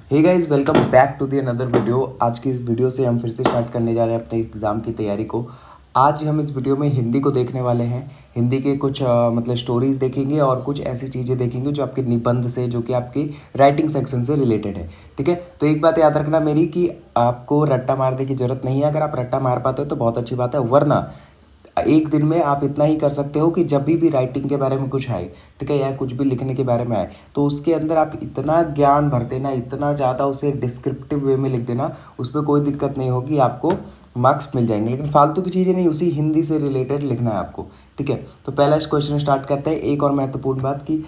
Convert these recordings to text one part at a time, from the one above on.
Hey guys, welcome back to the another video. आज की इस वीडियो से हम फिर से स्टार्ट करने जा रहे हैं अपने एग्ज़ाम की तैयारी को। आज हम इस वीडियो में हिंदी को देखने वाले हैं। हिंदी के कुछ मतलब स्टोरीज देखेंगे और कुछ ऐसी चीज़ें देखेंगे जो आपके निबंध से, जो कि आपकी राइटिंग सेक्शन से रिलेटेड है। ठीक है, तो एक बात याद रखना मेरी कि आपको रट्टा मारने की ज़रूरत नहीं है। अगर आप रट्टा मार पाते हो तो बहुत अच्छी बात है, वरना एक दिन में आप इतना ही कर सकते हो कि जब भी राइटिंग के बारे में कुछ आए, ठीक है, या कुछ भी लिखने के बारे में आए, तो उसके अंदर आप इतना ज्ञान भर देना, इतना ज़्यादा उसे डिस्क्रिप्टिव वे में लिख देना, उस पर कोई दिक्कत नहीं होगी, आपको मार्क्स मिल जाएंगे। लेकिन फालतू की चीज़ें नहीं, उसी हिंदी से रिलेटेड लिखना है आपको। ठीक है, तो पहला क्वेश्चन स्टार्ट करते हैं। एक और महत्वपूर्ण बात कि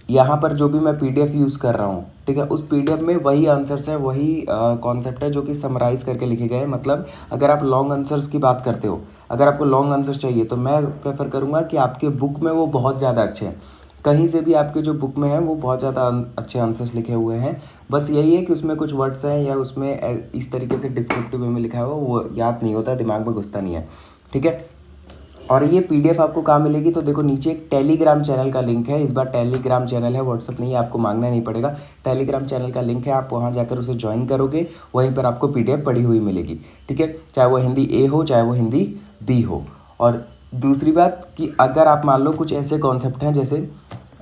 यहाँ पर जो भी मैं पीडीएफ यूज़ कर रहा हूँ, ठीक है, उस पीडीएफ में वही आंसर्स है, वही कॉन्सेप्ट है जो कि समराइज करके लिखे गए हैं। मतलब अगर आप लॉन्ग आंसर्स की बात करते हो, अगर आपको लॉन्ग आंसर चाहिए तो मैं प्रेफर करूँगा कि आपके बुक में वो बहुत ज़्यादा अच्छे हैं। कहीं से भी आपके जो बुक में है वो बहुत ज़्यादा अच्छे आंसर्स लिखे हुए हैं। बस यही है कि उसमें कुछ वर्ड्स हैं या उसमें इस तरीके से डिस्क्रिप्टिव वे में लिखा हुआ वो याद नहीं होता, दिमाग में घुसता नहीं है। ठीक है, और ये पीडीएफ आपको कहाँ मिलेगी, तो देखो नीचे एक टेलीग्राम चैनल का लिंक है। इस बार टेलीग्राम चैनल है, व्हाट्सअप नहीं है, आपको मांगना नहीं पड़ेगा। टेलीग्राम चैनल का लिंक है, आप वहाँ जाकर उसे ज्वाइन करोगे, वहीं पर आपको पीडीएफ पड़ी हुई मिलेगी। ठीक है, चाहे वो हिंदी ए हो चाहे वो हिंदी बी हो। और दूसरी बात कि अगर आप मान लो कुछ ऐसे कॉन्सेप्ट हैं जैसे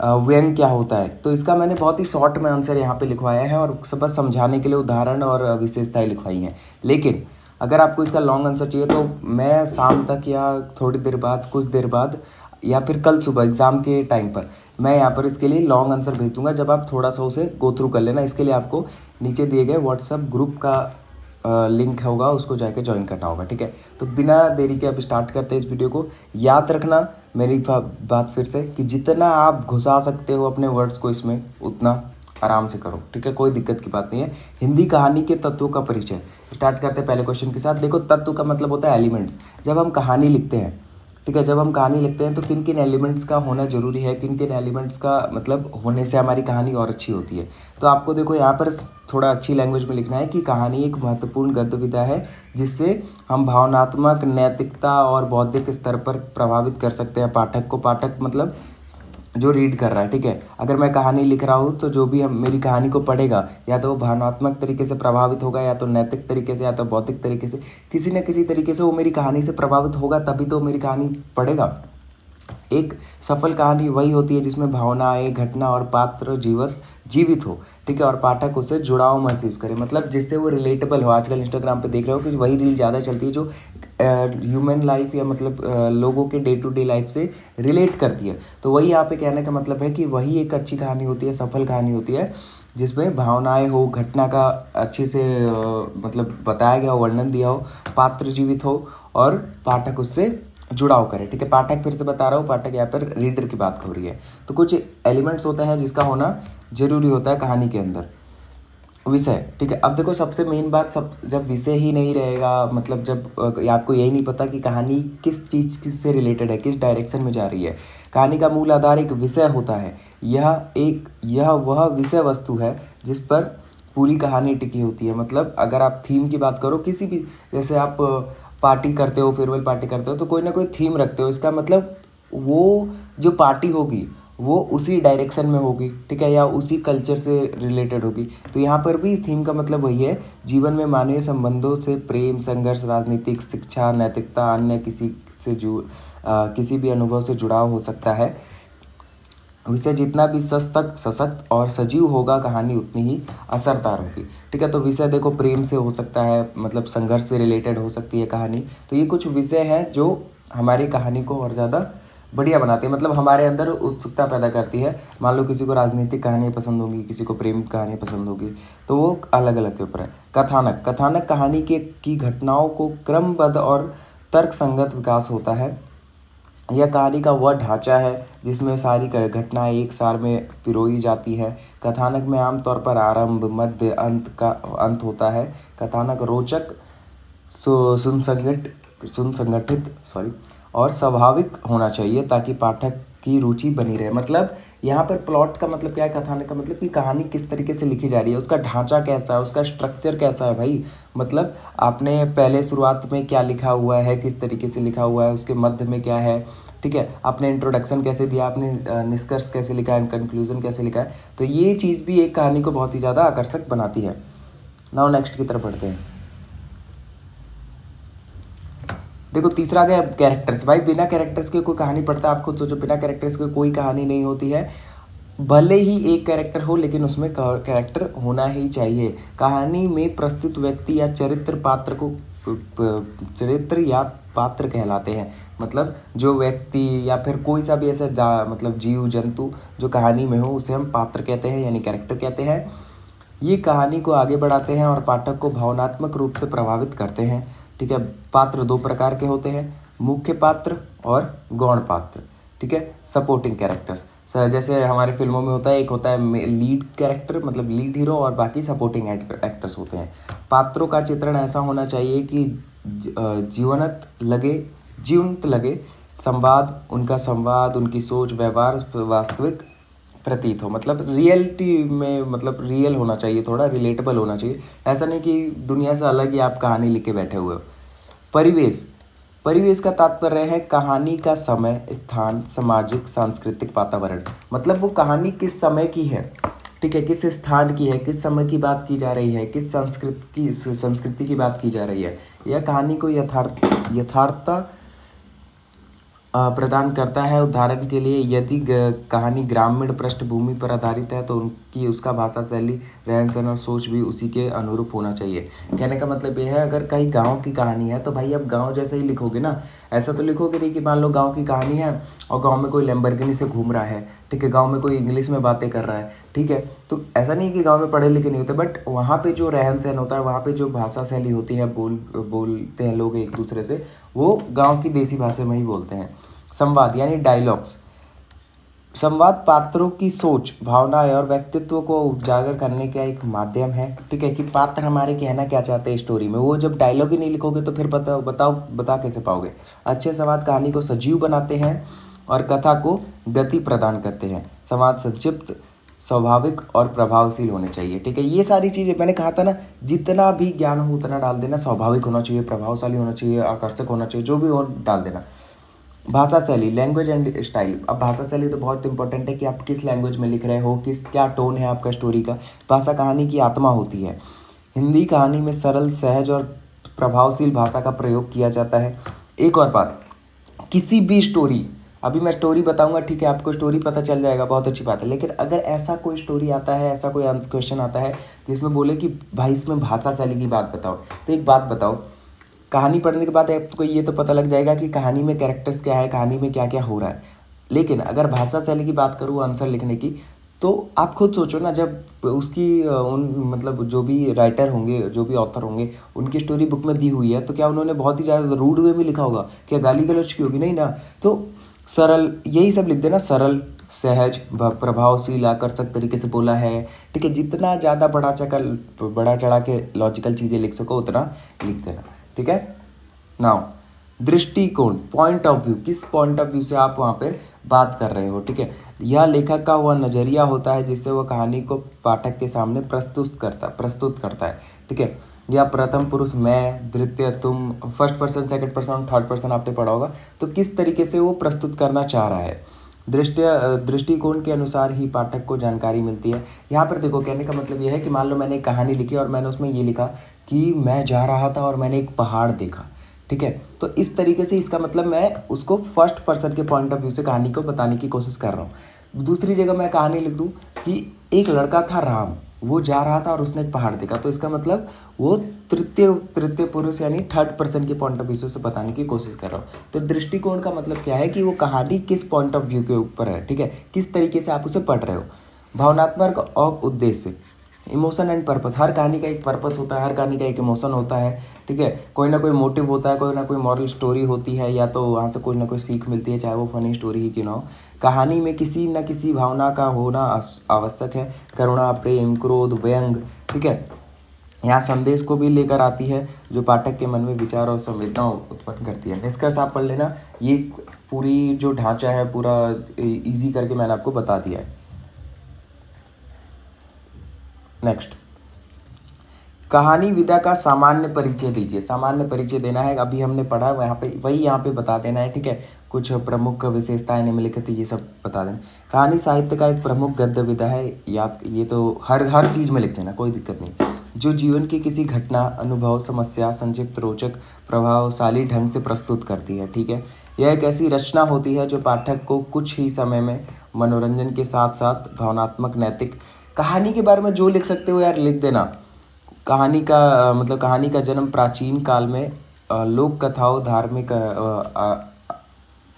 व्यंग क्या होता है, तो इसका मैंने बहुत ही शॉर्ट में आंसर यहाँ पे लिखवाया है और सब बस समझाने के लिए उदाहरण और विशेषताएं लिखवाई हैं। लेकिन अगर आपको इसका लॉन्ग आंसर चाहिए तो मैं शाम तक या थोड़ी देर बाद, कुछ देर बाद, या फिर कल सुबह एग्ज़ाम के टाइम पर मैं यहाँ पर इसके लिए लॉन्ग आंसर भेज दूंगा, जब आप थोड़ा सा उसे गो थ्रू कर लेना। इसके लिए आपको नीचे दिए गए व्हाट्सएप ग्रुप का लिंक होगा, उसको जाके ज्वाइन करना होगा। ठीक है, तो बिना देरी के अब स्टार्ट करते हैं इस वीडियो को। याद रखना मेरी बात फिर से कि जितना आप घुसा सकते हो अपने वर्ड्स को इसमें, उतना आराम से करो। ठीक है, कोई दिक्कत की बात नहीं है। हिंदी कहानी के तत्वों का परिचय स्टार्ट करते हैं पहले क्वेश्चन के साथ। देखो, तत्व का मतलब होता है एलिमेंट्स। जब हम कहानी लिखते हैं, ठीक है, जब हम कहानी लिखते हैं तो किन किन एलिमेंट्स का होना जरूरी है, किन किन एलिमेंट्स का मतलब होने से हमारी कहानी और अच्छी होती है। तो आपको देखो यहाँ पर थोड़ा अच्छी लैंग्वेज में लिखना है कि कहानी एक महत्वपूर्ण गद्य विधा है जिससे हम भावनात्मक, नैतिकता और बौद्धिक स्तर पर प्रभावित कर सकते हैं पाठक को। पाठक मतलब जो रीड कर रहा है। ठीक है, अगर मैं कहानी लिख रहा हूँ तो जो भी हम मेरी कहानी को पढ़ेगा, या तो वो भावनात्मक तरीके से प्रभावित होगा, या तो नैतिक तरीके से, या तो बौद्धिक तरीके से, किसी न किसी तरीके से वो मेरी कहानी से प्रभावित होगा, तभी तो मेरी कहानी पढ़ेगा। एक सफल कहानी वही होती है जिसमें भावनाएं, घटना और पात्र जीवित हो। ठीक है, और पाठक उससे जुड़ाव महसूस करे, मतलब जिससे वो रिलेटेबल हो। आजकल इंस्टाग्राम पे देख रहे हो कि वही रील ज़्यादा चलती है जो ह्यूमन लाइफ या मतलब लोगों के डे टू डे लाइफ से रिलेट करती है। तो वही यहाँ पे कहने का मतलब है कि वही एक अच्छी कहानी होती है, सफल कहानी होती है, जिसमें भावनाएं हो, घटना का अच्छे से मतलब बताया गया हो, वर्णन दिया हो, पात्र जीवित हो और पाठक उससे जुड़ाव करे। ठीक है, पाठक फिर से बता रहा हूँ, पाठक यहाँ पर रीडर की बात हो रही है। तो कुछ एलिमेंट्स होता है जिसका होना जरूरी होता है कहानी के अंदर। विषय, ठीक है, अब देखो सबसे मेन बात, सब जब विषय ही नहीं रहेगा, मतलब जब आपको यही नहीं पता कि कहानी किस चीज़ से रिलेटेड है, किस डायरेक्शन में जा रही है। कहानी का मूल आधार एक विषय होता है। यह वह विषय वस्तु है जिस पर पूरी कहानी टिकी होती है। मतलब अगर आप थीम की बात करो, किसी भी, जैसे आप पार्टी करते हो, फेयरवेल पार्टी करते हो, तो कोई ना कोई थीम रखते हो। इसका मतलब वो जो पार्टी होगी वो उसी डायरेक्शन में होगी, ठीक है, या उसी कल्चर से रिलेटेड होगी। तो यहाँ पर भी थीम का मतलब वही है, जीवन में मानवीय संबंधों से प्रेम, संघर्ष, राजनीतिक, शिक्षा, नैतिकता, अन्य किसी भी अनुभव से जुड़ाव हो सकता है। विषय जितना भी सशक्त और सजीव होगा, कहानी उतनी ही असरदार होगी। ठीक है, तो विषय देखो प्रेम से हो सकता है, मतलब संघर्ष से रिलेटेड हो सकती है कहानी। तो ये कुछ विषय हैं जो हमारी कहानी को और ज़्यादा बढ़िया बनाती है, मतलब हमारे अंदर उत्सुकता पैदा करती है। मान लो किसी को राजनीतिक कहानियाँ पसंद होंगी, किसी को प्रेम कहानियाँ पसंद होगी, तो वो अलग अलग के ऊपर है। कथानक कहानी की घटनाओं को क्रमबद्ध और तर्कसंगत विकास होता है। यह कहानी का वह ढांचा है जिसमें सारी घटनाएं एक सार में पिरोई जाती है। कथानक में आमतौर पर आरंभ, मध्य, अंत होता है। कथानक रोचक, सुसंगठित और स्वाभाविक होना चाहिए ताकि पाठक की रुचि बनी रहे। मतलब यहाँ पर प्लॉट का मतलब क्या है, कथानक का मतलब कि कहानी किस तरीके से लिखी जा रही है, उसका ढांचा कैसा है, उसका स्ट्रक्चर कैसा है भाई। मतलब आपने पहले शुरुआत में क्या लिखा हुआ है, किस तरीके से लिखा हुआ है, उसके मध्य में क्या है, ठीक है, आपने इंट्रोडक्शन कैसे दिया, आपने निष्कर्ष कैसे लिखा है, कंक्लूजन कैसे लिखा है। तो ये चीज़ भी एक कहानी को बहुत ही ज़्यादा आकर्षक बनाती है। नाउ नेक्स्ट की तरफ बढ़ते हैं। देखो तीसरा आ गया कैरेक्टर्स। भाई बिना कैरेक्टर्स के कोई कहानी पढ़ता है, आप खुद सोचो, बिना कैरेक्टर्स के कोई कहानी नहीं होती है। भले ही एक कैरेक्टर हो लेकिन उसमें कैरेक्टर होना ही चाहिए। कहानी में प्रस्तुत व्यक्ति या चरित्र पात्र को चरित्र या पात्र कहलाते हैं। मतलब जो व्यक्ति या फिर कोई सा भी ऐसा मतलब जीव जंतु जो कहानी में हो उसे हम पात्र कहते हैं, यानी कैरेक्टर कहते हैं। ये कहानी को आगे बढ़ाते हैं और पाठक को भावनात्मक रूप से प्रभावित करते हैं, ठीक है। पात्र दो प्रकार के होते हैं, मुख्य पात्र और गौण पात्र, ठीक है, सपोर्टिंग कैरेक्टर्स। जैसे हमारे फिल्मों में होता है, एक होता है लीड कैरेक्टर मतलब लीड हीरो, और बाकी सपोर्टिंग एक्टर्स होते हैं। पात्रों का चित्रण ऐसा होना चाहिए कि जीवंत लगे, उनका संवाद, उनकी सोच, व्यवहार वास्तविक प्रतीत हो। मतलब रियलिटी में, मतलब रियल होना चाहिए, थोड़ा रिलेटेबल होना चाहिए। ऐसा नहीं कि दुनिया से अलग ही आप कहानी लिख के बैठे हुए हो। परिवेश का तात्पर्य है कहानी का समय, स्थान, सामाजिक सांस्कृतिक वातावरण। मतलब वो कहानी किस समय की है, ठीक है, किस स्थान की है, किस समय की बात की जा रही है, किस संस्कृति की बात की जा रही है। यह कहानी को यथार्थता प्रदान करता है। उदाहरण के लिए यदि कहानी ग्रामीण पृष्ठभूमि पर आधारित है तो उसका भाषा शैली, रहन सहन और सोच भी उसी के अनुरूप होना चाहिए। कहने का मतलब ये है, अगर कहीं गांव की कहानी है तो भाई अब गांव जैसे ही लिखोगे ना। ऐसा तो लिखोगे नहीं कि मान लो गांव की कहानी है और गांव में कोई लैम्बोर्गिनी से घूम रहा है, ठीक है, गांव में कोई इंग्लिश में बातें कर रहा है, ठीक है। तो ऐसा नहीं कि गाँव में पढ़े लिखे नहीं होते, बट वहाँ पर जो रहन सहन होता है, वहाँ पर जो भाषा शैली होती है, बोलते हैं लोग एक दूसरे से, वो गाँव की देसी भाषा में ही बोलते हैं। संवाद यानी डायलॉग्स। संवाद पात्रों की सोच, भावनाएं और व्यक्तित्व को उजागर करने का एक माध्यम है, ठीक है, कि पात्र हमारे कहना क्या चाहते हैं स्टोरी में। वो जब डायलॉग ही नहीं लिखोगे तो फिर बता कैसे पाओगे। अच्छे संवाद कहानी को सजीव बनाते हैं और कथा को गति प्रदान करते हैं। संवाद संक्षिप्त, स्वाभाविक और प्रभावशील होने चाहिए, ठीक है। ये सारी चीज़ें मैंने कहा था ना, जितना भी ज्ञान हो उतना डाल देना। स्वाभाविक होना चाहिए, प्रभावशाली होना चाहिए, आकर्षक होना चाहिए, जो भी हो डाल देना। भाषा शैली, लैंग्वेज एंड स्टाइल। अब भाषा शैली तो बहुत इंपॉर्टेंट है कि आप किस लैंग्वेज में लिख रहे हो, क्या टोन है आपका स्टोरी का। भाषा कहानी की आत्मा होती है। हिंदी कहानी में सरल, सहज और प्रभावशील भाषा का प्रयोग किया जाता है। एक और बात, किसी भी स्टोरी, अभी मैं स्टोरी बताऊंगा, ठीक है, आपको स्टोरी पता चल जाएगा, बहुत अच्छी बात है। लेकिन अगर ऐसा कोई स्टोरी आता है, ऐसा कोई क्वेश्चन आता है जिसमें बोले कि भाई इसमें भाषा शैली की बात बताओ, तो एक बात बताओ, कहानी पढ़ने के बाद आपको ये तो पता लग जाएगा कि कहानी में कैरेक्टर्स क्या है, कहानी में क्या क्या हो रहा है। लेकिन अगर भाषा शैली की बात करूँ आंसर लिखने की, तो आप खुद सोचो ना, जब उसकी मतलब जो भी राइटर होंगे, जो भी ऑथर होंगे, उनकी स्टोरी बुक में दी हुई है, तो क्या उन्होंने बहुत ही ज़्यादा रूड वे में लिखा होगा, क्या गाली गलौज की होगी? नहीं ना। तो सरल, यही सब लिख देना, सरल, सहज, प्रभावशील, आकर्षक तरीके से बोला है, ठीक है। जितना ज़्यादा बढ़ा चढ़ा के लॉजिकल चीज़ें लिख सको उतना लिख देना, ठीक है। नाउ दृष्टिकोण, पॉइंट ऑफ व्यू, किस पॉइंट ऑफ व्यू से आप वहाँ पर बात कर रहे हो, ठीक है। यह लेखक का वह नज़रिया होता है जिससे वह कहानी को पाठक के सामने प्रस्तुत करता है, ठीक है। या प्रथम पुरुष मैं, द्वितीय तुम, first person, second person, third person आपने पढ़ा होगा। तो किस तरीके से वो प्रस्तुत करना चाह रहा है, दृष्टिकोण के अनुसार ही पाठक को जानकारी मिलती है। यहाँ पर देखो, कहने का मतलब यह है कि मान लो मैंने एक कहानी लिखी और मैंने उसमें ये लिखा कि मैं जा रहा था और मैंने एक पहाड़ देखा, ठीक है। तो इस तरीके से इसका मतलब मैं उसको फर्स्ट पर्सन के पॉइंट ऑफ व्यू से कहानी को बताने की कोशिश कर रहा हूँ। दूसरी जगह मैं कहानी लिख दूँ कि एक लड़का था राम, वो जा रहा था और उसने एक पहाड़ देखा, तो इसका मतलब वो तृतीय पुरुष यानी थर्ड पर्सन के पॉइंट ऑफ व्यू से बताने की कोशिश कर रहा हूँ। तो दृष्टिकोण का मतलब क्या है कि वो कहानी किस पॉइंट ऑफ व्यू के ऊपर है, ठीक है, किस तरीके से आप उसे पढ़ रहे हो। भावनात्मक और उद्देश्य, इमोशन एंड पर्पस। हर कहानी का एक पर्पस होता है, हर कहानी का एक इमोशन होता है, ठीक है। कोई ना कोई मोटिव होता है, कोई ना कोई मॉरल स्टोरी होती है, या तो वहाँ से कोई ना कोई सीख मिलती है, चाहे वो फनी स्टोरी ही क्यों ना हो। कहानी में किसी न किसी भावना का होना आवश्यक है, करुणा, प्रेम, क्रोध, व्यंग, ठीक है। यहाँ संदेश को भी लेकर आती है जो पाठक के मन में विचार और संवेदनाओं उत्पन्न करती है। निष्कर्ष आप पढ़ लेना, ये पूरी जो ढांचा है पूरा इजी करके मैंने आपको बता दिया है। नेक्स्ट, कहानी विधा का सामान्य परिचय दीजिए। सामान्य परिचय देना है, अभी हमने पढ़ा यहाँ पे बता देना है, ठीक है। कुछ प्रमुख विशेषताएं निम्नलिखित, ये सब बता देना। कहानी साहित्य का एक प्रमुख गद्य विधा है, याद ये तो हर चीज में लिख देना, कोई दिक्कत नहीं। जो जीवन की किसी घटना, अनुभव, समस्या संक्षिप्त, रोचक, प्रभावशाली ढंग से प्रस्तुत करती है, ठीक है। यह एक ऐसी रचना होती है जो पाठक को कुछ ही समय में मनोरंजन के साथ साथ भावनात्मक, नैतिक। कहानी के बारे में जो लिख सकते हो यार लिख देना। कहानी का जन्म प्राचीन काल में लोक कथाओं, धार्मिक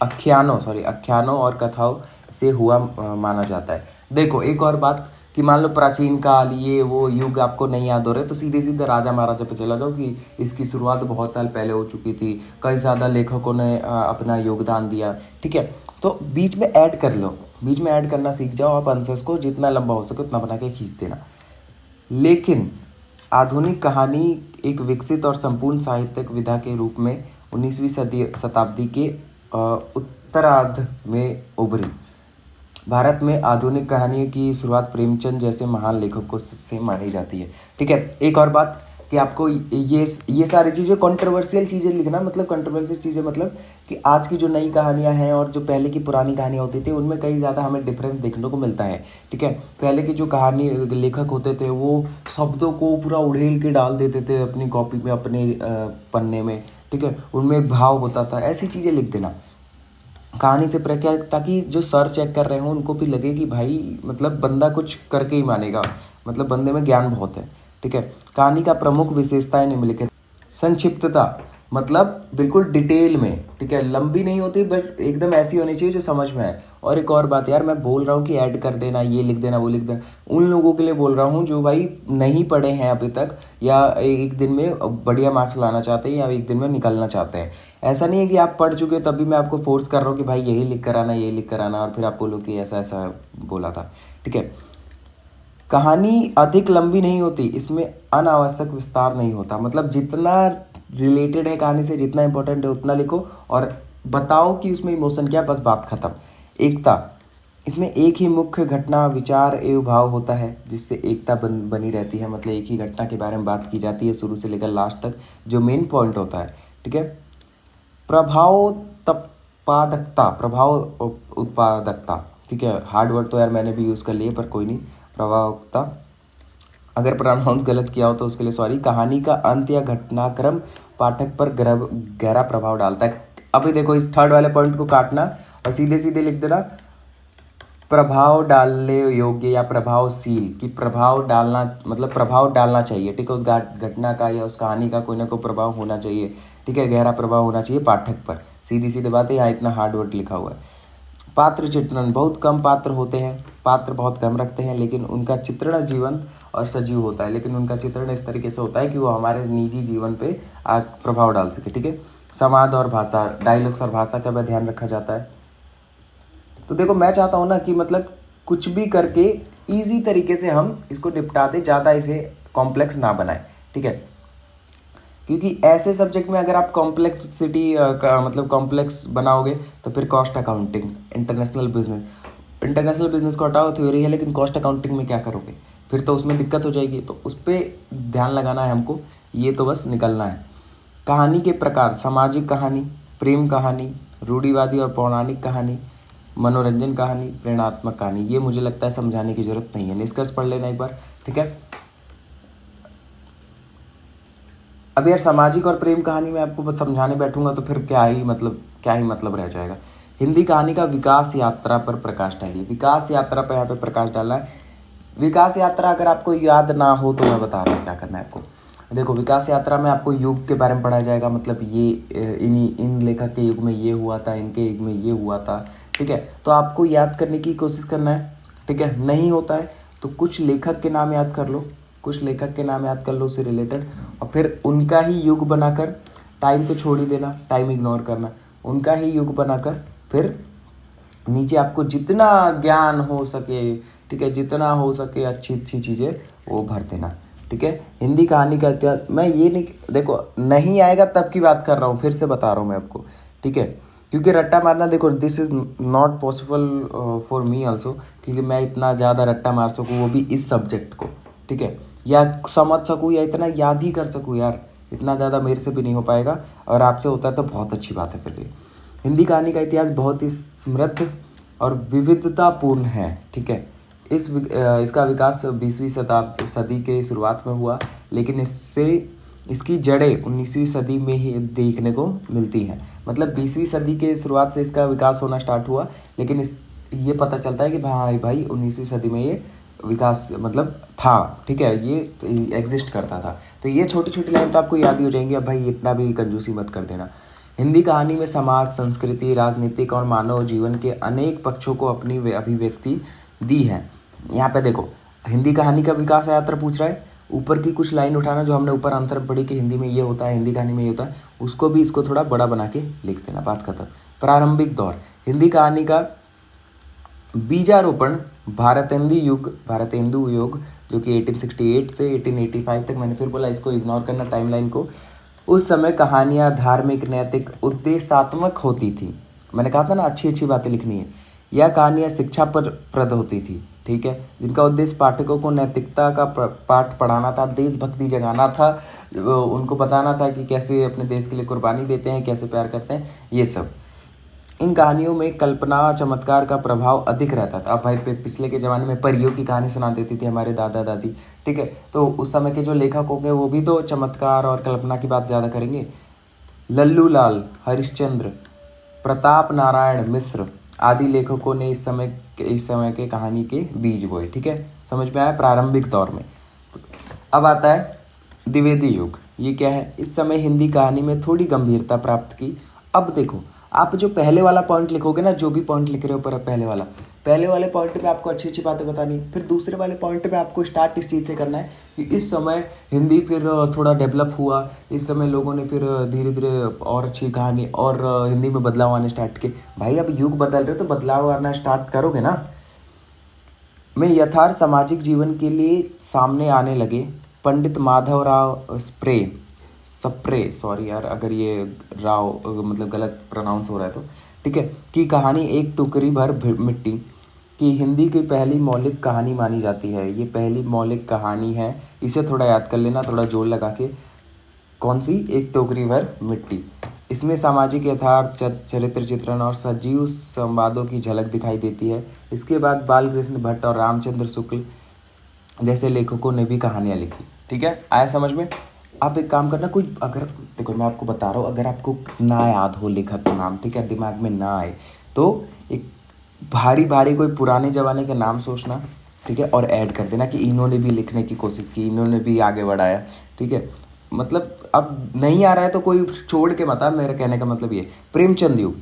आख्यानों और कथाओं से हुआ माना जाता है। देखो एक और बात कि मान लो प्राचीन काल, ये वो युग आपको नहीं याद हो रहे तो सीधे सीधे राजा महाराजा पे चला जाओ कि इसकी शुरुआत बहुत साल पहले हो चुकी थी, कई ज़्यादा लेखकों ने अपना योगदान दिया, ठीक है। तो बीच में ऐड कर लो, बीच में ऐड करना सीख जाओ आप, आंसर्स को जितना लंबा हो सके उतना बना के खींच देना। लेकिन आधुनिक कहानी एक विकसित और संपूर्ण साहित्यिक विधा के रूप में 19वीं शताब्दी के उत्तरार्ध में उभरी। भारत में आधुनिक कहानी की शुरुआत प्रेमचंद जैसे महान लेखकों से मानी जाती है, ठीक है। एक और बात कि आपको ये सारी चीज़ें कंट्रोवर्शियल चीज़ें लिखना, मतलब कंट्रोवर्शियल चीज़ें मतलब कि आज की जो नई कहानियां हैं और जो पहले की पुरानी कहानियां होती थी उनमें कई ज़्यादा हमें डिफरेंस देखने को मिलता है, ठीक है। पहले के जो कहानी लेखक होते थे वो शब्दों को पूरा उड़ेल के डाल देते थे अपनी कॉपी में, अपने पन्ने में, ठीक है। उनमें एक भाव होता था, ऐसी चीज़ें लिख देना कहानी से प्रक्रिया, ताकि जो सर चेक कर रहे हो उनको भी लगे कि भाई मतलब बंदा कुछ करके ही मानेगा, मतलब बंदे में ज्ञान बहुत है, ठीक है। कहानी का प्रमुख विशेषताएं निम्नलिखित। संक्षिप्तता, मतलब बिल्कुल डिटेल में, ठीक है। लंबी नहीं होती बट एकदम ऐसी होनी चाहिए जो समझ में आए। और एक और बात यार, मैं बोल रहा हूँ कि ऐड कर देना, ये लिख देना, वो लिख देना, उन लोगों के लिए बोल रहा हूँ जो भाई नहीं पढ़े हैं अभी तक या एक दिन में बढ़िया मार्क्स लाना चाहते हैं या एक दिन में निकलना चाहते हैं। ऐसा नहीं है कि आप पढ़ चुके तभी मैं आपको फोर्स कर रहा हूँ कि भाई यही लिख कर आना, यही लिख कर आना, और फिर आप बोलो कि ऐसा ऐसा बोला था, ठीक है। कहानी अधिक लंबी नहीं होती, इसमें अनावश्यक विस्तार नहीं होता, मतलब जितना रिलेटेड है कहानी से, जितना इंपॉर्टेंट है उतना लिखो और बताओ कि उसमें इमोशन क्या, बस बात खत्म। एकता, इसमें एक ही मुख्य घटना, विचार एवं भाव होता है जिससे एकता बनी रहती है, मतलब एक ही घटना के बारे में बात की जाती है शुरू से लेकर लास्ट तक, जो मेन पॉइंट होता है, ठीक है। प्रभाव उत्पादकता, ठीक है। हार्ड वर्ड तो यार मैंने भी यूज़ कर लिए पर कोई नहीं। प्रभावकता, अगर प्रोनाउंस गलत किया हो तो उसके लिए सॉरी। कहानी का अंत या घटनाक्रम पाठक पर गहरा प्रभाव डालता है। अभी देखो इस थर्ड वाले पॉइंट को काटना और सीधे सीधे लिख देना प्रभाव डालने योग्य या प्रभावशील, कि प्रभाव डालना मतलब प्रभाव डालना चाहिए, ठीक है। उस घटना का या उस कहानी का कोई ना कोई प्रभाव होना चाहिए, ठीक है। गहरा प्रभाव होना चाहिए पाठक पर, सीधी सीधी बात है। यहाँ इतना हार्ड वर्ड लिखा हुआ है। पात्र चित्रण, बहुत कम पात्र होते हैं, पात्र बहुत कम रखते हैं, लेकिन उनका चित्रण जीवंत और सजीव होता है, लेकिन उनका चित्रण इस तरीके से होता है कि वो हमारे निजी जीवन पे प्रभाव डाल सके, ठीक है। संवाद और भाषा, डायलॉग्स और भाषा का भी ध्यान रखा जाता है। तो देखो मैं चाहता हूँ ना कि मतलब कुछ भी करके ईजी तरीके से हम इसको निपटा दें, ज़्यादा इसे कॉम्प्लेक्स ना बनाए, ठीक है। क्योंकि ऐसे सब्जेक्ट में अगर आप कॉम्प्लेक्सिटी का मतलब कॉम्प्लेक्स बनाओगे तो फिर कॉस्ट अकाउंटिंग, इंटरनेशनल बिजनेस को हटाओ, थ्योरी है, लेकिन कॉस्ट अकाउंटिंग में क्या करोगे, फिर तो उसमें दिक्कत हो जाएगी। तो उस पर ध्यान लगाना है हमको, ये तो बस निकलना है। कहानी के प्रकार, सामाजिक कहानी, प्रेम कहानी, रूढ़िवादी और पौराणिक कहानी, मनोरंजन कहानी, प्रेरणात्मक कहानी। ये मुझे लगता है समझाने की जरूरत नहीं है, निष्कर्ष पढ़ लेना एक बार, ठीक है। अब यार सामाजिक और प्रेम कहानी में आपको बस समझाने बैठूंगा तो फिर क्या ही मतलब रह जाएगा। हिंदी कहानी का विकास यात्रा पर प्रकाश डालिए। विकास यात्रा पर यहाँ पे प्रकाश डालना है। विकास यात्रा अगर आपको याद ना हो तो मैं बता रहा हूँ क्या करना है आपको। देखो विकास यात्रा में आपको युग के बारे में पढ़ाया जाएगा, मतलब ये इन लेखक के युग में ये हुआ था, इनके युग में ये हुआ था, ठीक है। तो आपको याद करने की कोशिश करना है, ठीक है। नहीं होता है तो कुछ लेखक के नाम याद कर लो, उससे रिलेटेड, और फिर उनका ही युग बनाकर, टाइम तो छोड़ ही देना, टाइम इग्नोर करना, उनका ही युग बनाकर फिर नीचे आपको जितना ज्ञान हो सके, ठीक है, जितना हो सके अच्छी चीज़ें वो भर देना, ठीक है। ठीक है। हिंदी कहानी का इतिहास, मैं ये नहीं, देखो नहीं आएगा तब की बात कर रहा हूँ, फिर से बता रहा हूँ मैं आपको, ठीक है। क्योंकि रट्टा मारना, देखो this is not possible for me also, क्योंकि मैं इतना ज़्यादा रट्टा मार सकूँ वो भी इस सब्जेक्ट को, ठीक है, या समझ सकूँ या इतना याद ही कर सकूँ यार, इतना ज़्यादा मेरे से भी नहीं हो पाएगा। और आपसे होता है तो बहुत अच्छी बात है। फिर भी हिंदी कहानी का इतिहास बहुत ही समृद्ध और विविधतापूर्ण है, ठीक है। इसका विकास 20वीं सदी के शुरुआत में हुआ, लेकिन इसकी जड़ें 19वीं सदी में ही देखने को मिलती हैं। मतलब 20वीं सदी के शुरुआत से इसका विकास होना स्टार्ट हुआ, लेकिन ये पता चलता है कि भाई 19वीं सदी में ये विकास मतलब था, ठीक है, ये एग्जिस्ट करता था। तो ये छोटी छोटी लाइन तो आपको याद ही हो जाएंगी। अब भाई इतना भी कंजूसी मत कर देना। हिंदी कहानी में समाज, संस्कृति, राजनीतिक और मानव जीवन के अनेक पक्षों को अपनी अभिव्यक्ति दी है। यहाँ पे देखो, हिंदी कहानी का विकास यात्रा पूछ रहा है, ऊपर की कुछ लाइन उठाना जो हमने ऊपर आंसर पढ़ी कि हिंदी में ये होता है, हिंदी कहानी में ये होता है, उसको भी इसको थोड़ा बड़ा बना के लिख देना, बात खत्म। प्रारंभिक दौर, हिंदी कहानी का बीजारोपण भारतेंदु युग जो कि 1868 से 1885 तक, मैंने फिर बोला इसको इग्नोर करना टाइमलाइन को। उस समय कहानियाँ धार्मिक, नैतिक, उद्देश्यात्मक होती थी। मैंने कहा था ना अच्छी अच्छी बातें लिखनी है। यह कहानियाँ शिक्षा पर प्रद होती थी, ठीक है, जिनका उद्देश्य पाठकों को नैतिकता का पाठ पढ़ाना था, देशभक्ति जगाना था, उनको बताना था कि कैसे अपने देश के लिए कुर्बानी देते हैं, कैसे प्यार करते हैं, ये सब। इन कहानियों में कल्पना, चमत्कार का प्रभाव अधिक रहता था। अब भाई पिछले के ज़माने में परियों की कहानी सुना देती थी हमारे दादा दादी, ठीक है, तो उस समय के जो लेखक होंगे वो भी तो चमत्कार और कल्पना की बात ज़्यादा करेंगे। लल्लू लाल, हरिश्चंद्र, प्रताप नारायण मिश्र आदि लेखकों ने इस समय के कहानी के बीज बोए, ठीक है, समझ में आया। प्रारंभिक दौर में अब आता है द्विवेदी युग। ये क्या है? इस समय हिंदी कहानी में थोड़ी गंभीरता प्राप्त की। अब देखो, आप जो पहले वाला पॉइंट लिखोगे ना, जो भी पॉइंट लिख रहे हो पर पहले वाले पॉइंट पे आपको अच्छी अच्छी बातें बतानी, फिर दूसरे वाले पॉइंट पे आपको स्टार्ट इस चीज़ से करना है कि इस समय हिंदी फिर थोड़ा डेवलप हुआ, इस समय लोगों ने फिर धीरे धीरे और अच्छी कहानी और हिंदी में बदलाव आने स्टार्ट किए। भाई अब युग बदल रहे तो बदलाव आना स्टार्ट करोगे ना। में यथार्थ सामाजिक जीवन के लिए सामने आने लगे। पंडित माधवराव सप्रे, सॉरी यार अगर ये राव मतलब गलत प्रोनाउंस हो रहा है तो, ठीक है, की कहानी एक टुकड़ी भर मिट्टी की हिंदी की पहली मौलिक कहानी मानी जाती है। ये पहली मौलिक कहानी है, इसे थोड़ा याद कर लेना, थोड़ा जोर लगा के। कौन सी? एक टोकरी भर मिट्टी। इसमें सामाजिक यथार्थ, चरित्र चित्रण और सजीव संवादों की झलक दिखाई देती है। इसके बाद बालकृष्ण भट्ट और रामचंद्र शुक्ल जैसे लेखकों ने भी कहानियाँ लिखी, ठीक है, आया समझ में। आप एक काम करना, कोई अगर देखो मैं आपको बता रहा हूँ, अगर आपको ना याद हो लेखक का नाम, ठीक है, दिमाग में ना आए तो एक भारी भारी कोई पुराने ज़माने के नाम सोचना, ठीक है, और ऐड कर देना कि इन्होंने भी लिखने की कोशिश की, इन्होंने भी आगे बढ़ाया, ठीक है। मतलब अब नहीं आ रहा है तो कोई छोड़ के मत आ, मेरा कहने का मतलब ये। प्रेमचंद युग,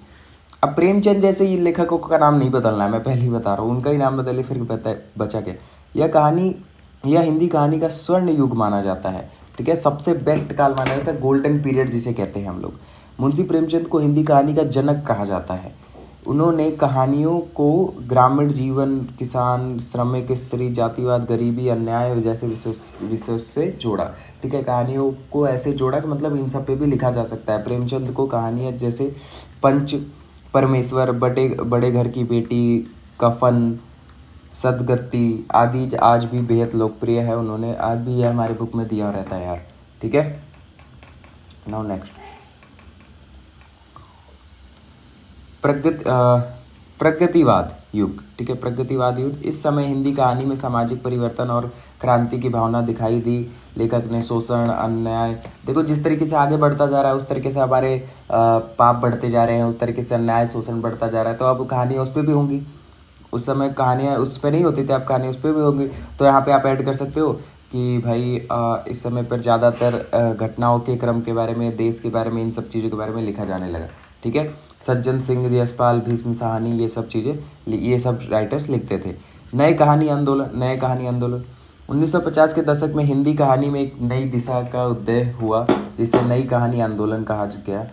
अब प्रेमचंद जैसे ये लेखकों का नाम नहीं बदलना है, मैं पहले ही बता रहा हूँ, उनका ही नाम बदले फिर बचा क्या। यह हिंदी कहानी का स्वर्ण युग माना जाता है, ठीक है, सबसे बेस्ट काल माना जाता है, गोल्डन पीरियड जिसे कहते हैं हम लोग। मुंशी प्रेमचंद को हिंदी कहानी का जनक कहा जाता है। उन्होंने कहानियों को ग्रामीण जीवन, किसान, श्रमिक स्त्री, जातिवाद, गरीबी, अन्याय जैसे विषयों से जोड़ा, ठीक है, कहानियों को ऐसे जोड़ा कि मतलब इन सब पे भी लिखा जा सकता है। प्रेमचंद को कहानियाँ जैसे पंच परमेश्वर, बड़े घर की बेटी, कफन, सदगति आदि आज भी बेहद लोकप्रिय है। उन्होंने आज भी यह हमारे बुक में दिया रहता है यार, ठीक है। नाउ नेक्स्ट, प्रगतिवाद युग, ठीक है, प्रगतिवाद युग। इस समय हिंदी कहानी में सामाजिक परिवर्तन और क्रांति की भावना दिखाई दी। लेखक ने शोषण, अन्याय, देखो जिस तरीके से आगे बढ़ता जा रहा है उस तरीके से हमारे पाप बढ़ते जा रहे हैं, उस तरीके से अन्याय, शोषण बढ़ता जा रहा है, तो अब कहानियाँ उस पर भी होंगी। उस समय कहानियाँ उस पर नहीं होती थी, अब कहानी उस पर भी होगी। तो यहाँ पे आप ऐड कर सकते हो कि भाई इस समय पर ज़्यादातर घटनाओं के क्रम के बारे में, देश के बारे में, इन सब चीज़ों के बारे में लिखा जाने लगा, ठीक है। सज्जन सिंह, यशपाल, भीष्म साहनी, ये सब चीज़ें, ये सब राइटर्स लिखते थे। नए कहानी आंदोलन 1950 के दशक में हिंदी कहानी में एक नई दिशा का उदय हुआ, जिसे नई कहानी आंदोलन कहा गया।